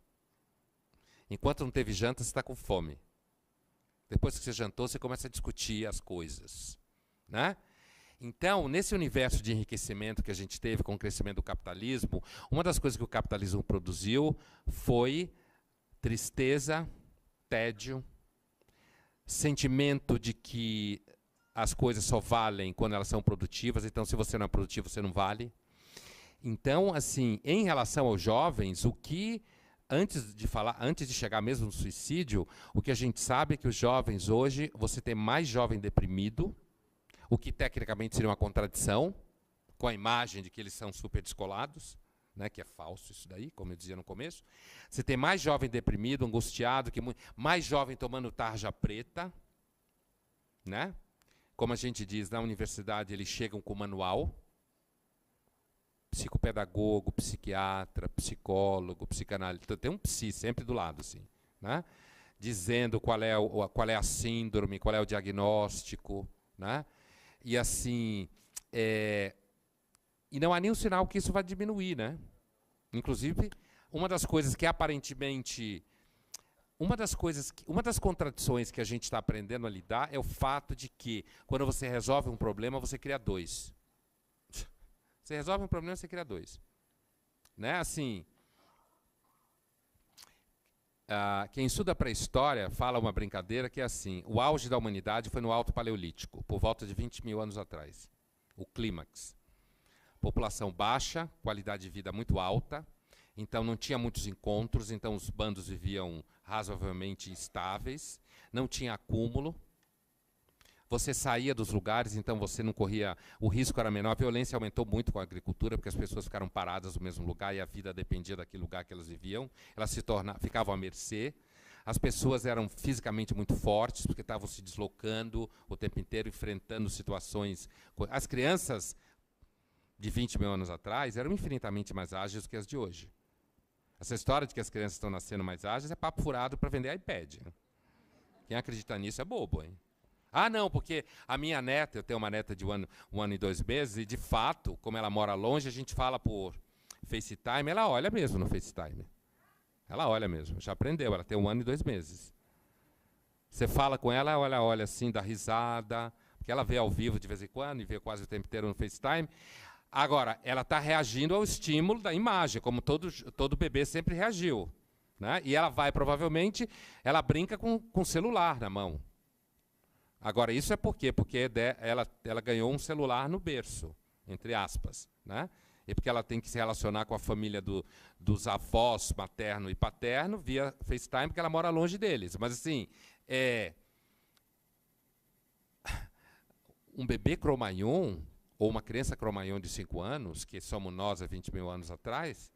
Enquanto não teve janta, você está com fome. Depois que você jantou, você começa a discutir as coisas. Né? Então, nesse universo de enriquecimento que a gente teve com o crescimento do capitalismo, uma das coisas que o capitalismo produziu foi tristeza, tédio, sentimento de que as coisas só valem quando elas são produtivas, então se você não é produtivo, você não vale. Então, assim, em relação aos jovens, o que, antes de chegar mesmo no suicídio, o que a gente sabe é que os jovens hoje, você tem mais jovem deprimido, o que tecnicamente seria uma contradição, com a imagem de que eles são super descolados, né, que é falso isso daí, como eu dizia no começo. Você tem mais jovem deprimido, angustiado, mais jovem tomando tarja preta, né? Como a gente diz, na universidade eles chegam com manual, psicopedagogo, psiquiatra, psicólogo, psicanalista, tem um psi sempre do lado, assim, né? Dizendo qual é a síndrome, qual é o diagnóstico, né? E assim, e não há nenhum sinal que isso vai diminuir, né? Inclusive, uma das coisas que aparentemente, uma das contradições que a gente está aprendendo a lidar é o fato de que, quando você resolve um problema, você cria dois. Você resolve um problema, você cria dois. Né? Assim, quem estuda pré-história fala uma brincadeira que é assim, o auge da humanidade foi no Alto Paleolítico, por volta de 20 mil anos atrás. O clímax. População baixa, qualidade de vida muito alta, então não tinha muitos encontros, então os bandos viviam razoavelmente estáveis, não tinha acúmulo, você saía dos lugares, então você não corria, o risco era menor, a violência aumentou muito com a agricultura, porque as pessoas ficaram paradas no mesmo lugar e a vida dependia daquele lugar que elas viviam, elas ficavam à mercê, as pessoas eram fisicamente muito fortes, porque estavam se deslocando o tempo inteiro, enfrentando situações. As crianças de 20 mil anos atrás eram infinitamente mais ágeis do que as de hoje. Essa história de que as crianças estão nascendo mais ágeis é papo furado para vender iPad. Quem acredita nisso é bobo, hein? Ah, não, porque a minha neta, eu tenho uma neta de um ano e 2 meses, e de fato, como ela mora longe, a gente fala por FaceTime, ela olha mesmo no FaceTime. Ela olha mesmo, já aprendeu, ela tem 1 ano e 2 meses. Você fala com ela olha assim, dá risada, porque ela vê ao vivo de vez em quando, e vê quase o tempo inteiro no FaceTime. Agora, ela está reagindo ao estímulo da imagem, como todo bebê sempre reagiu. Né? E ela vai, provavelmente, ela brinca com o celular na mão. Agora, isso é por quê? Porque ela ganhou um celular no berço, entre aspas. Né? E porque ela tem que se relacionar com a família dos avós materno e paterno via FaceTime, porque ela mora longe deles. Mas, assim, um bebê Cro-Magnon, ou uma criança Cro-Magnon de 5 anos, que somos nós há 20 mil anos atrás,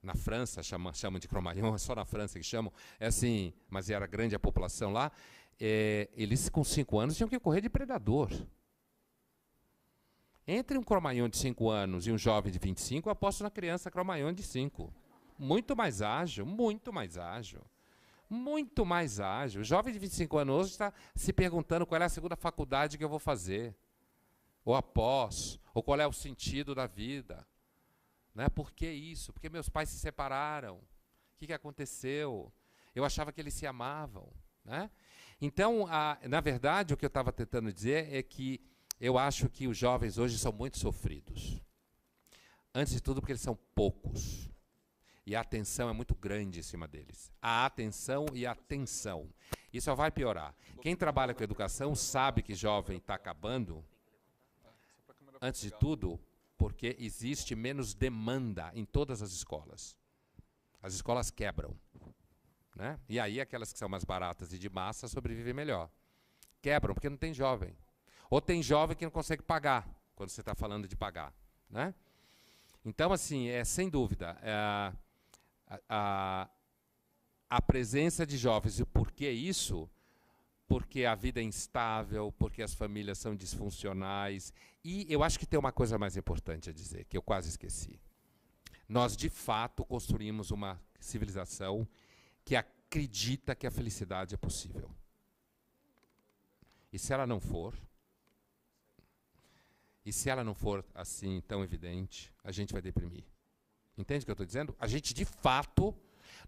na França chamam de Cro-Magnon, é só na França que chamam, assim, mas era grande a população lá, eles com 5 anos tinham que correr de predador. Entre um Cro-Magnon de 5 anos e um jovem de 25, eu aposto na criança Cro-Magnon de 5. Muito mais ágil, muito mais ágil. Muito mais ágil. O jovem de 25 anos hoje está se perguntando qual é a segunda faculdade que eu vou fazer. Ou após, ou qual é o sentido da vida. Né? Por que isso? Porque meus pais se separaram. O que aconteceu? Eu achava que eles se amavam. Né? Então, na verdade, o que eu estava tentando dizer é que eu acho que os jovens hoje são muito sofridos. Antes de tudo, porque eles são poucos. E a atenção é muito grande em cima deles. A atenção e a tensão. Isso só vai piorar. Quem trabalha com educação sabe que jovem está acabando. Antes de tudo, porque existe menos demanda em todas as escolas. As escolas quebram. Né? E aí aquelas que são mais baratas e de massa sobrevivem melhor. Quebram, porque não tem jovem. Ou tem jovem que não consegue pagar, quando você está falando de pagar. Né? Então, assim, sem dúvida, a presença de jovens. E por que isso? Porque a vida é instável, porque as famílias são disfuncionais. E eu acho que tem uma coisa mais importante a dizer, que eu quase esqueci. Nós, de fato, construímos uma civilização que acredita que a felicidade é possível. E se ela não for, assim tão evidente, a gente vai deprimir. Entende o que eu estou dizendo? A gente, de fato,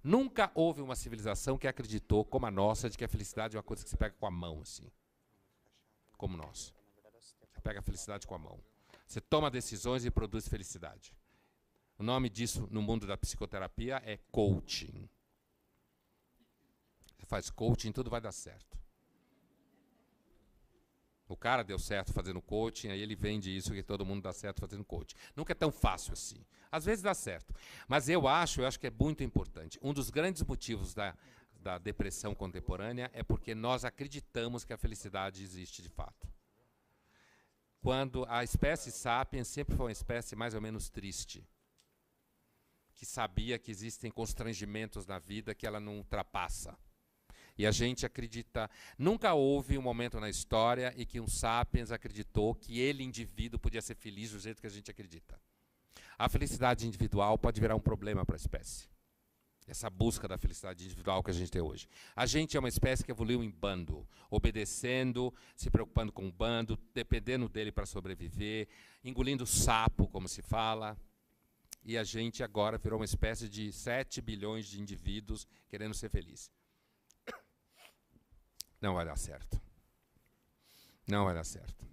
nunca houve uma civilização que acreditou, como a nossa, de que a felicidade é uma coisa que se pega com a mão, assim. Como nós. pega a felicidade com a mão. Você toma decisões e produz felicidade. O nome disso, no mundo da psicoterapia, é coaching. Você faz coaching, tudo vai dar certo. O cara deu certo fazendo coaching, aí ele vende isso que todo mundo dá certo fazendo coaching. Nunca é tão fácil assim. Às vezes dá certo. Mas eu acho que é muito importante. Um dos grandes motivos da depressão contemporânea é porque nós acreditamos que a felicidade existe de fato. Quando a espécie sapiens sempre foi uma espécie mais ou menos triste, que sabia que existem constrangimentos na vida que ela não ultrapassa. E a gente acredita... Nunca houve um momento na história em que um sapiens acreditou que ele, indivíduo, podia ser feliz do jeito que a gente acredita. A felicidade individual pode virar um problema para a espécie. Essa busca da felicidade individual que a gente tem hoje. A gente é uma espécie que evoluiu em bando, obedecendo, se preocupando com o bando, dependendo dele para sobreviver, engolindo sapo, como se fala. E a gente agora virou uma espécie de 7 bilhões de indivíduos querendo ser feliz. Não vai dar certo. Não vai dar certo.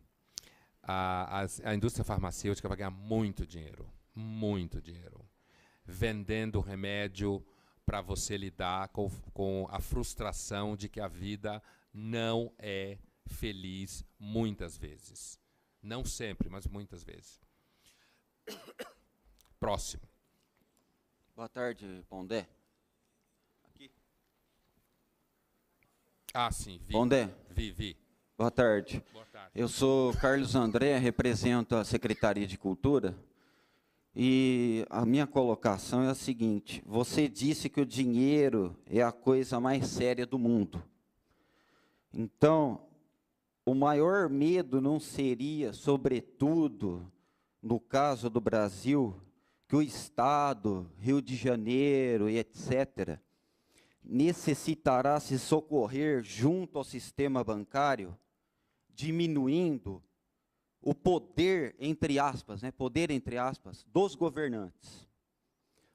A indústria farmacêutica vai ganhar muito dinheiro, vendendo remédio para você lidar com a frustração de que a vida não é feliz muitas vezes. Não sempre, mas muitas vezes. Próximo. Boa tarde, Pondé. Aqui. Ah, sim, vi. Pondé. Vi. Boa tarde. Boa tarde. Eu sou Carlos André, represento a Secretaria de Cultura. E a minha colocação é a seguinte: você disse que o dinheiro é a coisa mais séria do mundo. Então, o maior medo não seria, sobretudo, no caso do Brasil, que o Estado, Rio de Janeiro e etc., necessitará se socorrer junto ao sistema bancário, diminuindo o poder, entre aspas, dos governantes.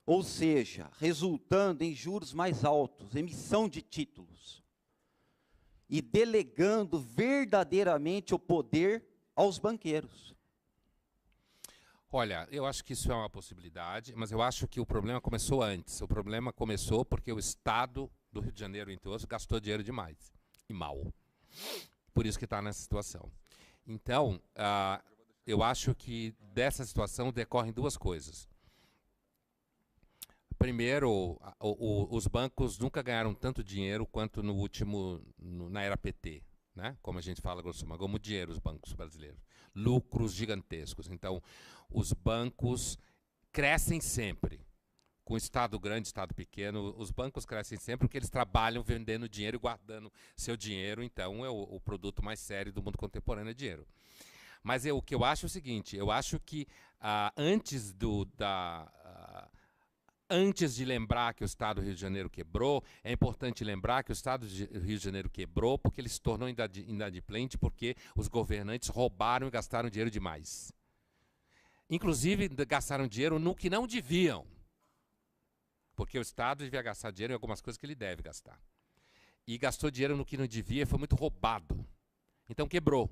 Ou seja, resultando em juros mais altos, emissão de títulos, e delegando verdadeiramente o poder aos banqueiros. Olha, eu acho que isso é uma possibilidade, mas eu acho que o problema começou antes. O problema começou porque o Estado do Rio de Janeiro, entre outros, gastou dinheiro demais e mal. Por isso que está nessa situação. Então, eu acho que dessa situação decorrem duas coisas. Primeiro, os bancos nunca ganharam tanto dinheiro quanto na era PT, né? Como a gente fala, grosso modo, como dinheiro os bancos brasileiros. Lucros gigantescos. Então, os bancos crescem sempre. Com Estado grande, Estado pequeno, os bancos crescem sempre porque eles trabalham vendendo dinheiro e guardando seu dinheiro. Então, é o produto mais sério do mundo contemporâneo é dinheiro. Mas o que eu acho é o seguinte, eu acho que antes de lembrar que o Estado do Rio de Janeiro quebrou, é importante lembrar que o Estado do Rio de Janeiro quebrou porque ele se tornou inadimplente, porque os governantes roubaram e gastaram dinheiro demais. Inclusive, gastaram dinheiro no que não deviam. Porque o Estado devia gastar dinheiro em algumas coisas que ele deve gastar. E gastou dinheiro no que não devia e foi muito roubado. Então, quebrou.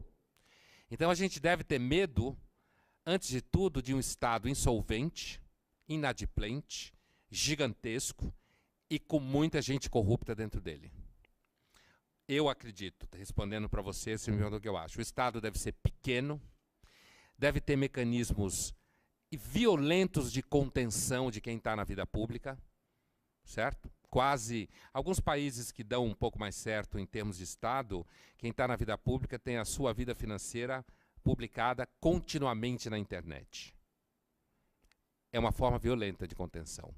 Então, a gente deve ter medo, antes de tudo, de um Estado insolvente, inadimplente, gigantesco e com muita gente corrupta dentro dele. Eu acredito, respondendo para você, se me perguntou o que eu acho, o Estado deve ser pequeno, deve ter mecanismos violentos de contenção de quem está na vida pública, certo? Alguns países que dão um pouco mais certo em termos de Estado, quem está na vida pública tem a sua vida financeira publicada continuamente na internet. É uma forma violenta de contenção.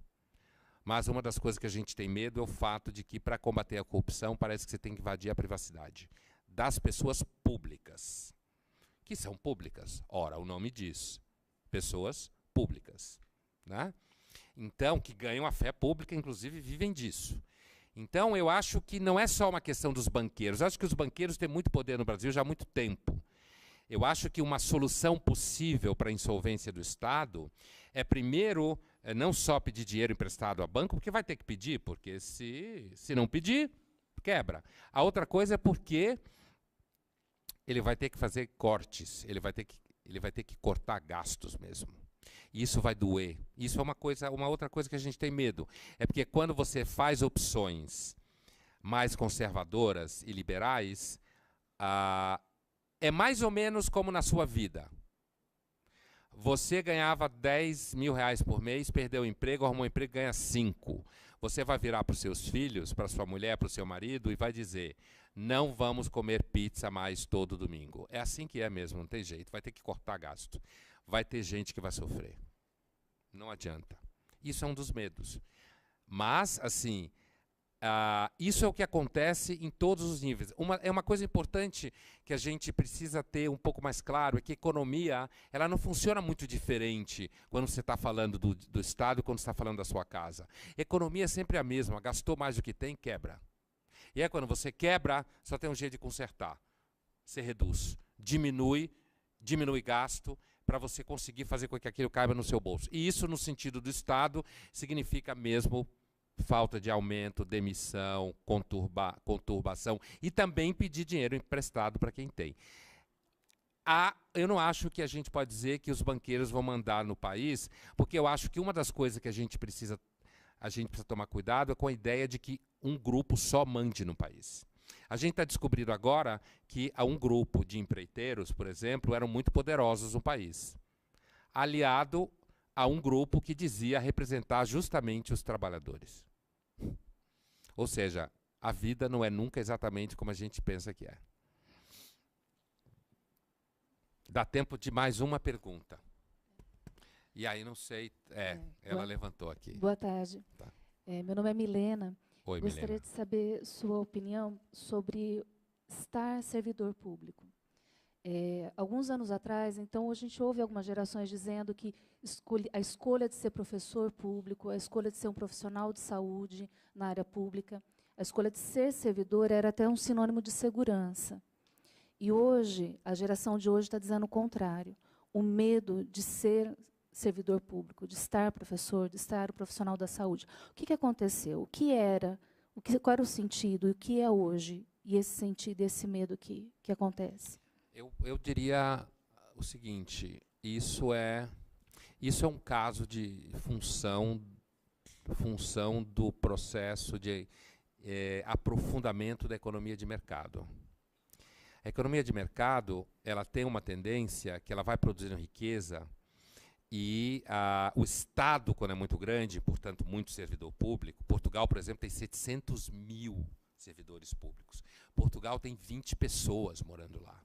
Mas uma das coisas que a gente tem medo é o fato de que, para combater a corrupção, parece que você tem que invadir a privacidade das pessoas públicas. Que são públicas. Ora, o nome diz. Pessoas públicas. Né? Então, que ganham a fé pública, inclusive vivem disso. Então, eu acho que não é só uma questão dos banqueiros. Eu acho que os banqueiros têm muito poder no Brasil já há muito tempo. Eu acho que uma solução possível para a insolvência do Estado é, primeiro, não só pedir dinheiro emprestado a banco, porque vai ter que pedir, porque se não pedir, quebra. A outra coisa é porque ele vai ter que fazer cortes, ele vai ter que cortar gastos mesmo. E isso vai doer. Isso é uma outra coisa que a gente tem medo. É porque quando você faz opções mais conservadoras e liberais, é mais ou menos como na sua vida. Você ganhava 10 mil reais por mês, perdeu o emprego, arrumou um emprego e ganha 5. Você vai virar para os seus filhos, para sua mulher, para o seu marido e vai dizer: não vamos comer pizza mais todo domingo. É assim que é mesmo, não tem jeito. Vai ter que cortar gasto. Vai ter gente que vai sofrer. Não adianta. Isso é um dos medos. Mas, assim, isso é o que acontece em todos os níveis. É uma coisa importante que a gente precisa ter um pouco mais claro, é que a economia ela não funciona muito diferente quando você está falando do Estado e quando você está falando da sua casa. A economia é sempre a mesma, gastou mais do que tem, quebra. E aí quando você quebra, só tem um jeito de consertar. Você reduz, diminui gasto, para você conseguir fazer com que aquilo caiba no seu bolso. E isso, no sentido do Estado, significa mesmo falta de aumento, demissão, conturbação e também pedir dinheiro emprestado para quem tem. Eu não acho que a gente pode dizer que os banqueiros vão mandar no país, porque eu acho que uma das coisas que a gente precisa tomar cuidado é com a ideia de que um grupo só mande no país. A gente está descobrindo agora que um grupo de empreiteiros, por exemplo, eram muito poderosos no país, aliado a um grupo que dizia representar justamente os trabalhadores. Ou seja, a vida não é nunca exatamente como a gente pensa que é. Dá tempo de mais uma pergunta. E aí, não sei... ela levantou aqui. Boa tarde. Tá. Meu nome é Milena. Oi, Gostaria Milena. de saber sua opinião sobre estar servidor público. Alguns anos atrás, então, a gente ouve algumas gerações dizendo que a escolha de ser professor público, a escolha de ser um profissional de saúde na área pública, a escolha de ser servidor era até um sinônimo de segurança. E hoje, a geração de hoje está dizendo o contrário. O medo de ser servidor público, de estar professor, de estar o profissional da saúde. O que aconteceu? Qual era o sentido e o que é hoje? E esse sentido, esse medo que acontece? Eu diria o seguinte, isso é um caso de função do processo de aprofundamento da economia de mercado. A economia de mercado, ela tem uma tendência que ela vai produzindo riqueza e o Estado, quando é muito grande, portanto, muito servidor público, Portugal, por exemplo, tem 700 mil servidores públicos. Portugal tem 20 pessoas morando lá.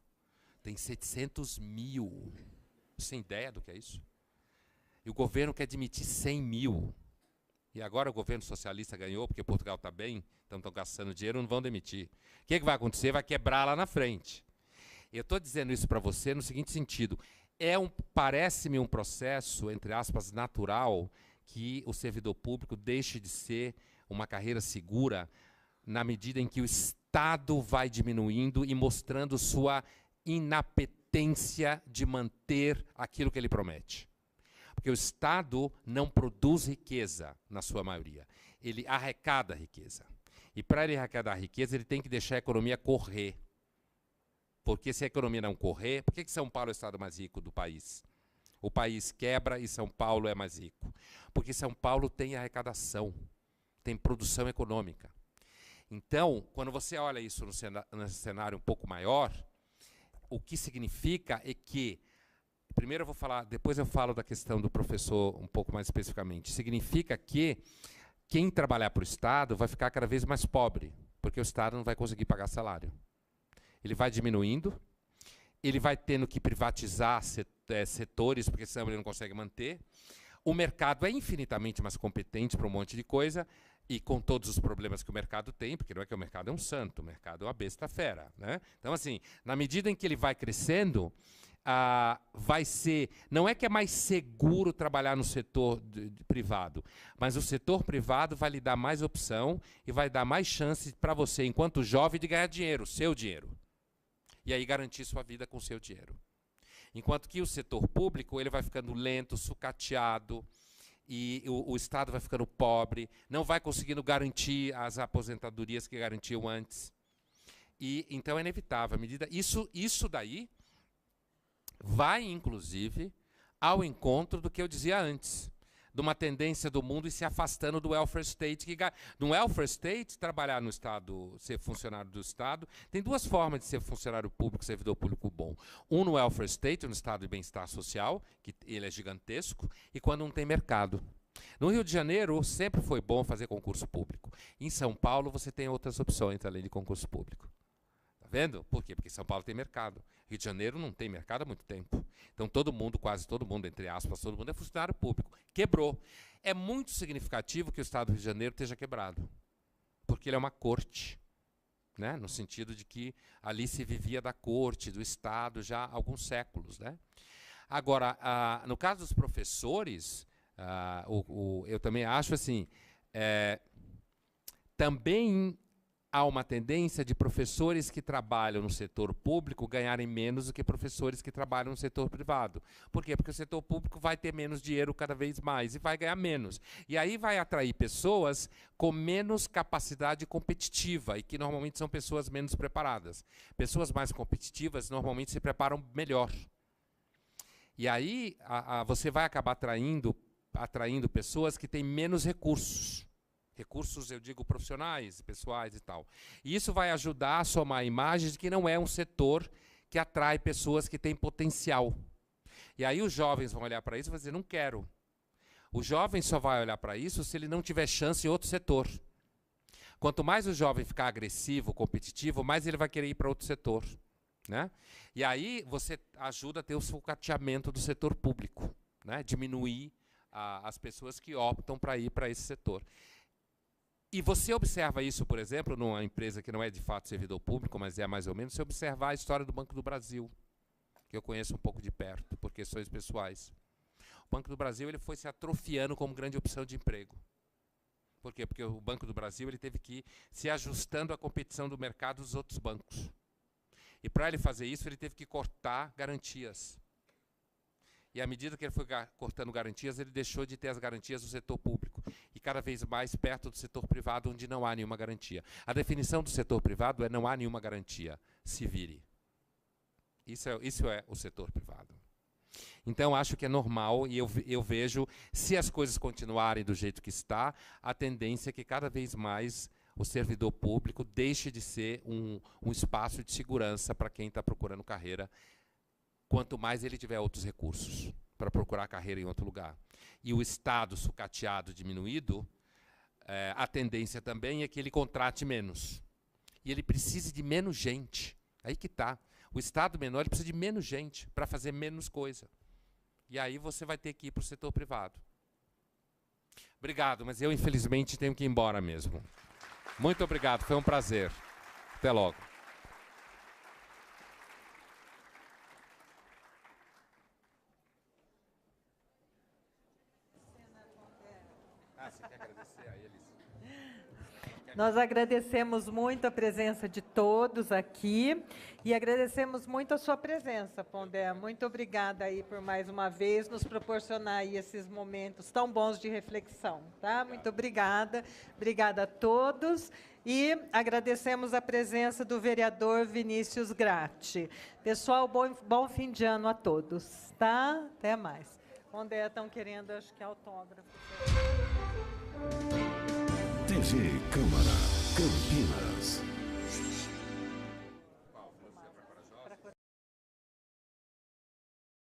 Tem 700 mil. Sem ideia do que é isso? E o governo quer demitir 100 mil. E agora o governo socialista ganhou, porque Portugal está bem, então estão gastando dinheiro, não vão demitir. O que vai acontecer? Vai quebrar lá na frente. Eu estou dizendo isso para você no seguinte sentido. Parece-me um processo, entre aspas, natural, que o servidor público deixe de ser uma carreira segura na medida em que o Estado vai diminuindo e mostrando sua inapetência de manter aquilo que ele promete. Porque o Estado não produz riqueza, na sua maioria. Ele arrecada riqueza. E para ele arrecadar riqueza, ele tem que deixar a economia correr. Porque se a economia não correr, por que São Paulo é o estado mais rico do país? O país quebra e São Paulo é mais rico. Porque São Paulo tem arrecadação, tem produção econômica. Então, quando você olha isso no cenário um pouco maior, o que significa é que, primeiro eu vou falar, depois eu falo da questão do professor um pouco mais especificamente, significa que quem trabalhar para o Estado vai ficar cada vez mais pobre, porque o Estado não vai conseguir pagar salário. Ele vai diminuindo, ele vai tendo que privatizar setores, porque senão ele não consegue manter. O mercado é infinitamente mais competente para um monte de coisa, e com todos os problemas que o mercado tem, porque não é que o mercado é um santo, o mercado é uma besta fera, né? Então, assim, na medida em que ele vai crescendo, não é que é mais seguro trabalhar no setor privado, mas o setor privado vai lhe dar mais opção e vai dar mais chance para você, enquanto jovem, de ganhar dinheiro, seu dinheiro. E aí garantir sua vida com seu dinheiro. Enquanto que o setor público ele vai ficando lento, sucateado, e o Estado vai ficando pobre, não vai conseguindo garantir as aposentadorias que garantiam antes. E então é inevitável. À medida, isso daí vai, inclusive, ao encontro do que eu dizia antes, de uma tendência do mundo e se afastando do welfare state. No welfare state, trabalhar no Estado, ser funcionário do Estado, tem duas formas de ser funcionário público, servidor público bom. Um no welfare state, no Estado de bem-estar social, que ele é gigantesco, e quando não tem mercado. No Rio de Janeiro, sempre foi bom fazer concurso público. Em São Paulo, você tem outras opções, além de concurso público. Está vendo? Por quê? Porque São Paulo tem mercado. Rio de Janeiro não tem mercado há muito tempo. Então, todo mundo, quase todo mundo, entre aspas, todo mundo é funcionário público. Quebrou. É muito significativo que o Estado do Rio de Janeiro esteja quebrado. Porque ele é uma corte. Né? No sentido de que ali se vivia da corte, do Estado, já há alguns séculos. Né? Agora, no caso dos professores, eu também acho assim, também há uma tendência de professores que trabalham no setor público ganharem menos do que professores que trabalham no setor privado. Por quê? Porque o setor público vai ter menos dinheiro cada vez mais e vai ganhar menos. E aí vai atrair pessoas com menos capacidade competitiva e que normalmente são pessoas menos preparadas. Pessoas mais competitivas normalmente se preparam melhor. E aí você vai acabar atraindo pessoas que têm menos recursos. Recursos, eu digo, profissionais, pessoais e tal. E isso vai ajudar a somar a imagem de que não é um setor que atrai pessoas que têm potencial. E aí os jovens vão olhar para isso e vão dizer, não quero. O jovem só vai olhar para isso se ele não tiver chance em outro setor. Quanto mais o jovem ficar agressivo, competitivo, mais ele vai querer ir para outro setor. Né? E aí você ajuda a ter o sucateamento do setor público, né? Diminuir as pessoas que optam para ir para esse setor. E você observa isso, por exemplo, numa empresa que não é de fato servidor público, mas é mais ou menos, se observar a história do Banco do Brasil, que eu conheço um pouco de perto, por questões pessoais. O Banco do Brasil ele foi se atrofiando como grande opção de emprego. Por quê? Porque o Banco do Brasil ele teve que ir se ajustando à competição do mercado dos outros bancos. E para ele fazer isso, ele teve que cortar garantias. E à medida que ele foi cortando garantias, ele deixou de ter as garantias do setor público. E cada vez mais perto do setor privado, onde não há nenhuma garantia. A definição do setor privado é não há nenhuma garantia. Se vire. Isso é o setor privado. Então, acho que é normal, e eu vejo, se as coisas continuarem do jeito que está, a tendência é que cada vez mais o servidor público deixe de ser um espaço de segurança para quem está procurando carreira, quanto mais ele tiver outros recursos para procurar carreira em outro lugar. E o Estado sucateado, diminuído, a tendência também é que ele contrate menos. E ele precise de menos gente. Aí que está. O Estado menor ele precisa de menos gente para fazer menos coisa. E aí você vai ter que ir para o setor privado. Obrigado, mas eu, infelizmente, tenho que ir embora mesmo. Muito obrigado, foi um prazer. Até logo. Você quer agradecer a eles? Nós agradecemos muito a presença de todos aqui e agradecemos muito a sua presença, Pondé. Muito obrigada aí por mais uma vez nos proporcionar aí esses momentos tão bons de reflexão, tá? Muito obrigada. Obrigada a todos e agradecemos a presença do vereador Vinícius Gratti. Pessoal, bom fim de ano a todos, tá? Até mais. Pondé, estão querendo, acho que autógrafo. TV Câmara Campinas.